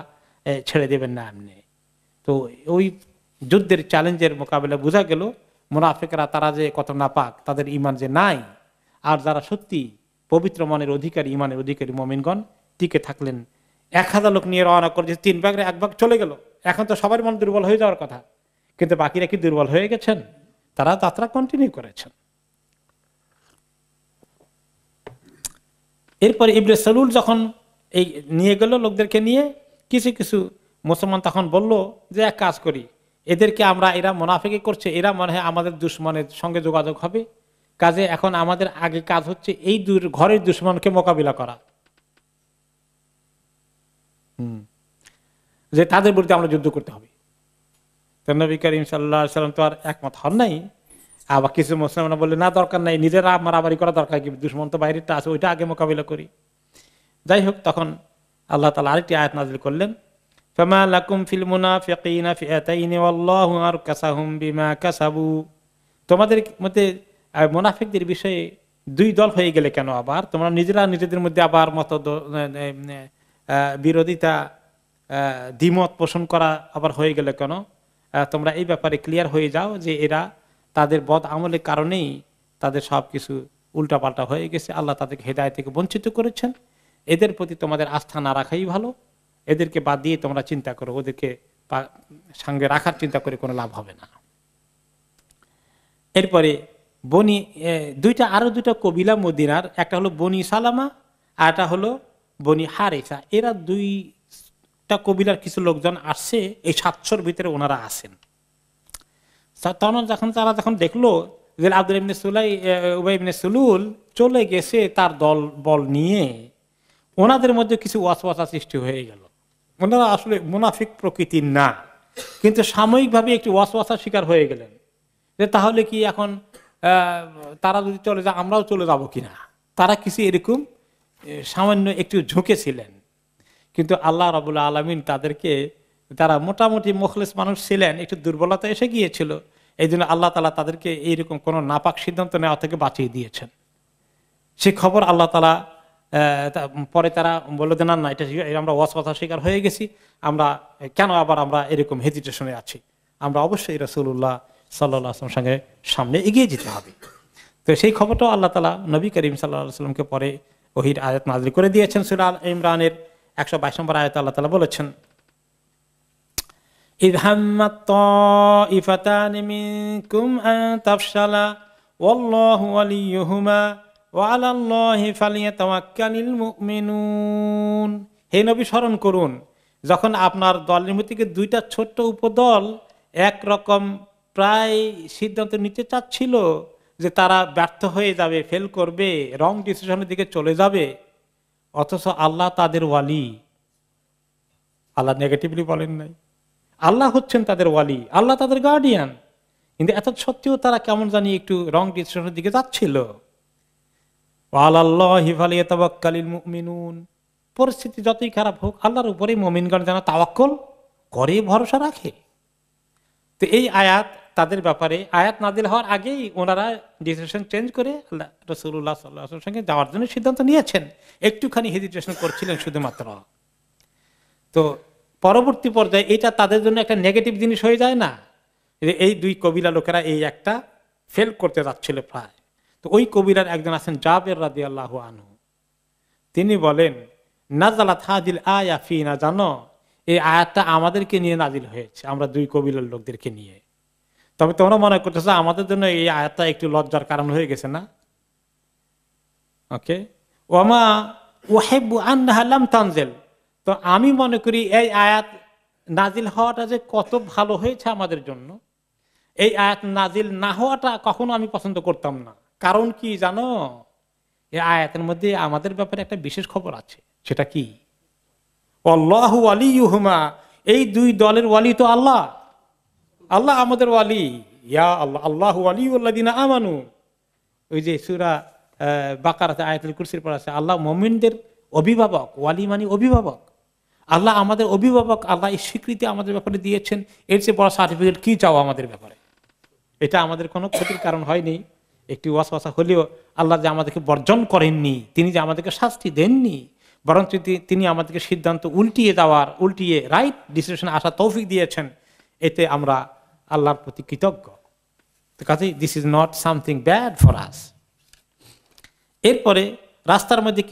ছেড়ে দেবেন না এমনি। তো ওই যুদ্ধের চ্যালেঞ্জের মোকাবেলা বোঝা গেল মুনাফিকরা তারা যে কত নাপাক, তাদের ঈমান যে নাই, আর যারা সত্যি পবিত্র মনের অধিকারী, ঈমানের অধিকারী মুমিনগণ টিকে থাকলেন। 1000 লোক নিয়ে রওনা করেছে, 3 ভাগের 1 ভাগ চলে গেল, এখন তো সবার মন দুর্বল হয়ে যাওয়ার কথা, কিন্তু বাকিরা কি দুর্বল হয়ে গেছেন? তারা যাত্রা কন্টিনিউ করেছেন। এরপরে ইবনে সালুল যখন এই নিয়ে গেল লোকদেরকে নিয়ে, কিছু কিছু মুসলমান তখন বলল যে এক কাজ করি, এদেরকে আমরা, এরা মুনাফিকি করছে, এরা মনে হয় আমাদের দুশমনের সঙ্গে যোগাযোগ হবে, কাজে এখন আমাদের আগে কাজ হচ্ছে এই ঘরের দুশমনকে মোকাবিলা করা, যে তাদের বিরুদ্ধে আমরা যুদ্ধ করতে হবে। তো নবী করিম সাল্লাল্লাহু আলাইহি ওয়াসাল্লাম তো আর একমত হন নাই। আবার কিছু মুসলমান বললে না, দরকার নাই, নিজেরা মারামারি করা দরকার কি, দুশমন তো বাইরেটা আছে, ওইটা আগে মোকাবিলা করি। যাই হোক, তখন আল্লাহ তাআলা আরেকটি আয়াত নাযিল করলেন, ফামা লাকুম ফিল মুনাফিকিনা ফিআতাইনি ওয়াল্লাহু আরকাসাহুম বিমা কাসাবু, তোমাদের মধ্যে মুনাফিকদের বিষয়ে 2 দল হয়ে গেলে কেন? আবার তোমরা নিজেরা নিজেদের মধ্যে আবার মত বিরোধিতা, দ্বিমত পোষণ করা আবার হয়ে গেলে কেন? তোমরা এই ব্যাপারে ক্লিয়ার হয়ে যাও যে এরা তাদের বদ আমলের কারণেই তাদের সবকিছু উল্টাপাল্টা হয়ে গেছে, আল্লাহ তাদেরকে হেদায়েত থেকে বঞ্চিত করেছেন। এদের প্রতি তোমাদের আস্থা না রাখাই ভালো, এদেরকে বাদ দিয়ে তোমরা চিন্তা করো, ওদেরকে সঙ্গে রাখার চিন্তা করে কোনো লাভ হবে না। এরপরে আরো দুইটা কবিলা মদিনার, একটা হলো বনি সালামা আর একটা হলো বনি হারিসা, এরা 2টা কবিলার কিছু লোকজন আসছে, এই 700-র ভিতরে ওনারা আসেন। তারা যখন দেখলো যে আব্দুল উবাই ইবনে সুলুল চলে গেছে তার দল বল নিয়ে, ওনাদের মধ্যে কিছু ওয়াসওয়াসা সৃষ্টি হয়ে গেল। ওনারা আসলে মুনাফিক প্রকৃতির না, কিন্তু সাময়িকভাবে একটু ওয়াসওয়াসার শিকার হয়ে গেলেন যে তাহলে কি এখন তারা যদি চলে যায় আমরাও চলে যাব কিনা। তারা কিছু এরকম সামান্য একটু ঝুঁকেছিলেন, কিন্তু আল্লাহ রাব্বুল আলামিন তাদেরকে, তারা মোটামুটি মুখলেস মানুষ ছিলেন, একটু দুর্বলতা এসে গিয়েছিল, এই জন্য আল্লাহ তাআলা তাদেরকে এইরকম কোন নাপাক সিদ্ধান্ত নেওয়া থেকে বাঁচিয়ে দিয়েছেন। সে খবর আল্লাহ তাআলা পরে তারা বলে দেন, না এটা আমরা ওয়াসওয়াসার শিকার হয়ে গেছি, আমরা কেন আবার আমরা এরকম হেজিটেশনে আছি, আমরা অবশ্যই রাসূলুল্লাহ সাল্লাল্লাহু আলাইহি ওয়াসাল্লামের সঙ্গে সামনে এগিয়ে যেতে হবে। তো সেই খবরটাও আল্লাহ তাআলা নবী করিম সাল্লাল্লাহু আলাইহি ওয়াসাল্লামকে পরে ওহীর আয়াত নাযিল করে দিয়েছেন। সূরা আল ইমরানের 122 নম্বর আয়াতে আল্লাহ তাআলা বলেছেন, ইয হাম্মাত তাইফাতানি মিনকুম আন তাফশালা ওয়াল্লাহু ওয়ালিয়ুহুমা ওয়া আলাল্লাহি ফালিয়াতাওয়াক্কালিল মুমিনুন। হে নবী, স্মরণ করুন যখন আপনার দলের মধ্যে থেকে 2টা ছোট্ট উপদল একরকম প্রায় সিদ্ধান্ত নিতে চাচ্ছিল যে তারা ব্যর্থ হয়ে যাবে, ফেল করবে, রং ডিসিশনের দিকে চলে যাবে, অথচ আল্লাহ তাদের ওয়ালি। আল্লাহ নেগেটিভলি বলেন নাই, আল্লাহ হচ্ছেন তাদের ওয়ালি, আল্লাহ তাদের গার্ডিয়ান, কিন্তু এত সত্ত্বেও তারা কেমন জানি একটু রং ডিসিশনের দিকে যাচ্ছিল। আলাল্লাহি ফালিয়াতাওয়াক্কালিল মুমিনুন, পরিস্থিতি যতই খারাপ হোক আল্লাহর উপরেই মুমিনগণ যেন তাওয়াক্কুল করে, ভরসা রাখে। তো এই আয়াত তাদের ব্যাপারে আয়াত নাযিল হওয়ার আগেই ওনারা ডিসিশন চেঞ্জ করে আল্লাহ রাসূলুল্লাহ সাল্লাল্লাহু আলাইহি ওয়াসাল্লামের সঙ্গে যাওয়ার জন্য সিদ্ধান্ত নিয়েছেন, একটুখানি হেজিটেশন করছিলেন শুধুমাত্র। তো পরবর্তী পর্যায়ে এটা তাদের জন্য একটা নেগেটিভ জিনিস হয়ে যায় না, এই 2 কবিলা লোকেরা এই একটা ফেল করতে যাচ্ছিল প্রায়। তো ওই কবিরার একজন আছেন জাবের রাদিয়াল্লাহু আনহু, তিনি বলেন নাযালাত হাযিল আয়া ফিনা, জানো এই আয়াতটা আমাদেরকে নিয়ে নাজিল হয়েছে, আমরা দুই কবিলার লোকদেরকে নিয়ে। তবে তোমরা মনে করতেছো আমাদের জন্য এই আয়াতটা একটু লজ্জার কারণ হয়ে গেছে না? ওকে, ওয়ামা উহিব্বু আন্নাহা লাম তানজিল, তো আমি মনে করি এই আয়াত নাজিল হওয়াটা যে কত ভালো হয়েছে আমাদের জন্য, এই আয়াত নাজিল না হওয়াটা কখনো আমি পছন্দ করতাম না। কারণ কি জানো, এই আয়াতের মধ্যে আমাদের ব্যাপারে একটা বিশেষ খবর আছে। সেটা কি? আল্লাহু ওয়ালিয়ুহুমা, এই দুই দলের ওয়ালি তো আল্লাহ, আল্লাহ আমাদের ওয়ালি। ইয়া আল্লাহ, আল্লাহু ওয়ালিয়ুল্লাযিনা আমানু, ওই যে সূরা বাকারাতে আয়াতুল কুরসির পর আছে আল্লাহ মুমিনদের অভিভাবক, ওয়ালি মানে অভিভাবক। আল্লাহ আমাদের অভিভাবক, আল্লাহ এই স্বীকৃতি আমাদের ব্যাপারে দিয়েছেন, এর চেয়ে বড় সার্টিফিকেট কি চাও আমাদের ব্যাপারে? এটা আমাদের কোনো ক্ষতির কারণ হয়নি, একটি ওয়াসওয়াসা হলেও আল্লাহ যে আমাদেরকে বর্জন করেননি, তিনি যে আমাদেরকে শাস্তি দেননি, বরং তিনি আমাদেরকে সিদ্ধান্ত উল্টিয়ে রাইট ডিসিশন আসার তৌফিক দিয়েছেন, এতে আমরা আল্লাহর প্রতি কৃতজ্ঞ। কাজেই this is not something bad for us. এরপরে রাস্তার মধ্যে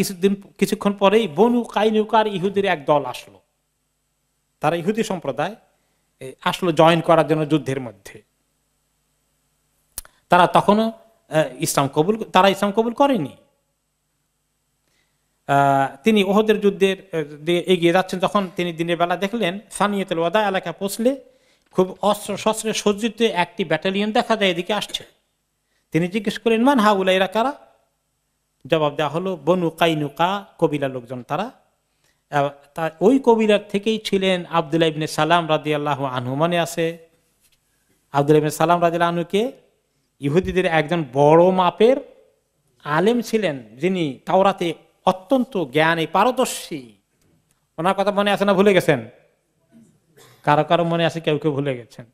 কিছুক্ষণ পরেই বনু কাইনুকার ইহুদির এক দল আসলো, তারা ইহুদি সম্প্রদায় আসলো জয়েন করার জন্য যুদ্ধের মধ্যে। তারা তখনও ইসলাম কবুল করেনি। তিনি ওহদের যুদ্ধের এগিয়ে যাচ্ছেন, তখন তিনি দিনের বেলা দেখলেন সানিয়াতুল ওয়াদা এলাকায় পৌঁছলে খুব অস্ত্র শস্ত্রে সজ্জিত একটি ব্যাটালিয়ন দেখা যায় এদিকে আসছে। তিনি জিজ্ঞেস করেন মান হাউলা, এরা কারা? জবাব দেওয়া হলো বনু কাইনুকা কবিলার লোকজন তারা। ওই কবিলার থেকেই ছিলেন আব্দুল্লাহ ইবনে সালাম রাদিয়াল্লাহু আনহু। মনে আছে আব্দুল্লাহ ইবনে সালাম রাদিয়াল্লাহু আনহুকে? ইহুদিদের একজন বড় মাপের আলেম ছিলেন, যিনি তাওরাতে অত্যন্ত জ্ঞানে পারদর্শী। ওনার কথা মনে আছে না ভুলে গেছেন? কারো কারো মনে আছে, কেউ কেউ ভুলে গেছেন।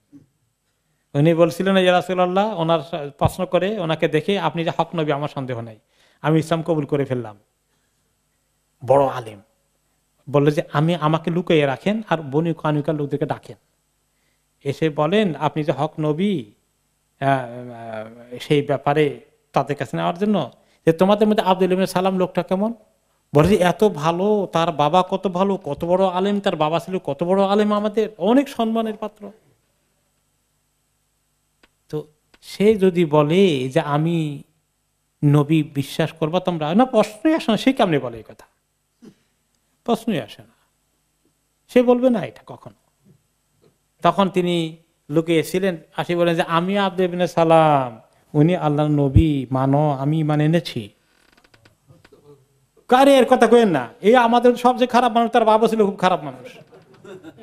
উনি বলছিলেন ইয়া রাসূলুল্লাহ, ওনার প্রশ্ন করে ওনাকে দেখে, আপনি যে হক নবী আমার সন্দেহ নাই, আমি ইসলাম কবুল করে ফেললাম। বড় আলেম বললো যে আমাকে লুকিয়ে রাখেন আর বনু কানুকার লোকদেরকে ডাকেন, এসে বলেন আপনি যে হক নবী, সেই ব্যাপারে তাদের কাছে নেওয়ার জন্য, যে তোমাদের মধ্যে আব্দুল্লাহ ইবনে সালাম লোকটা কেমন? বলে যে এত ভালো, তার বাবা কত ভালো, কত বড় আলেম, তার বাবা ছিল কত বড় আলেম, আমাদের অনেক সম্মানের পাত্র। তো সে যদি বলে যে আমি নবী বিশ্বাস করবা তোমরা, না প্রশ্নই আসে না, সে কেমনে বলে এই কথা? প্রশ্নই আসে না, সে বলবে না এটা কখনো। তখন তিনি লুকিয়েছিলেন, আসি বলেন যে আমি আব্দুল্লাহ ইবনে সালাম, উনি আল্লাহর নবী, মানো, আমি মানে এনেছি। কারে এর কথা কইেন না, এই আমাদের সবচেয়ে খারাপ মানুষ, তার বাবা ছিল খুব খারাপ মানুষ,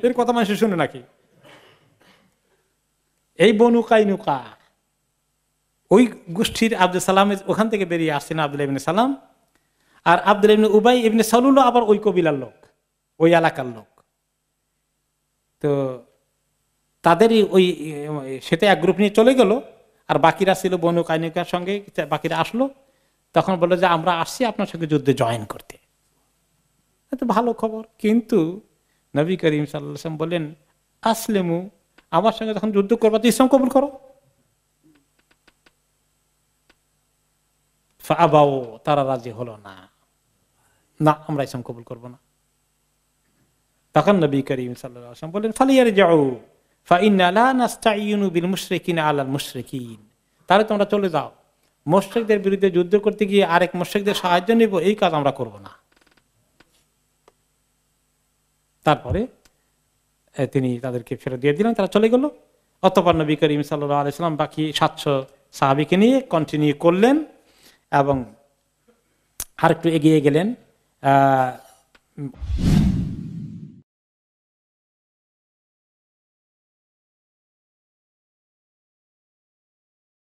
এর কথা মানুষ শুনে নাকি? এই বনু কাইনুকা ওই গোষ্ঠীর আব্দুল সালাম ওখান থেকে বেরিয়ে আসছেন আব্দুল্লাহ ইবনে সালাম, আর আব্দুল্লাহ ইবনে উবাই ইবনে সালুল আবার ওই কবিলার লোক, ওই এলাকার লোক। তো তাদেরই ওই সেটা এক গ্রুপ নিয়ে চলে গেল, আর বাকিরা ছিল বনু কাইনুকার সঙ্গে, বাকিরা আসলো, তখন বললো যে আমরা আসছি আপনার সঙ্গে যুদ্ধে জয়েন করতে। এত ভালো খবর। কিন্তু নবী করিম সাল্লাল্লাহু আলাইহি ওয়াসাল্লাম বললেন আসলেমু, আমার সঙ্গে যখন যুদ্ধ করবা তো ইসলাম কবুল করো। ফাআবাউ, তারা রাজি হলো না, না আমরা ইসলাম কবুল করবো না। তখন নবী করিম সাল্লাল্লাহু আলাইহি ওয়াসাল্লাম বললেন ফালিয়ারজিউ ফাইন্না লা নাস্তাঈনু বিল মুশরিকিনা আলাল মুশরিকিন, তাহলে তোমরা চলে যাও, মুশরিকদের বিরুদ্ধে যুদ্ধ করতে গিয়ে আরেক মুশরিকদের সাহায্য নিব, এই কাজ আমরা করব না। তারপরে তিনি তাদেরকে ফেরত দিয়ে দিলেন, তারা চলে গেল। অতঃপর নবী করিম সাল্লাল্লাহু আলাইহি ওয়াসাল্লাম বাকি 700 সাহাবীকে নিয়ে কন্টিনিউ করলেন এবং আরেকটু এগিয়ে গেলেন।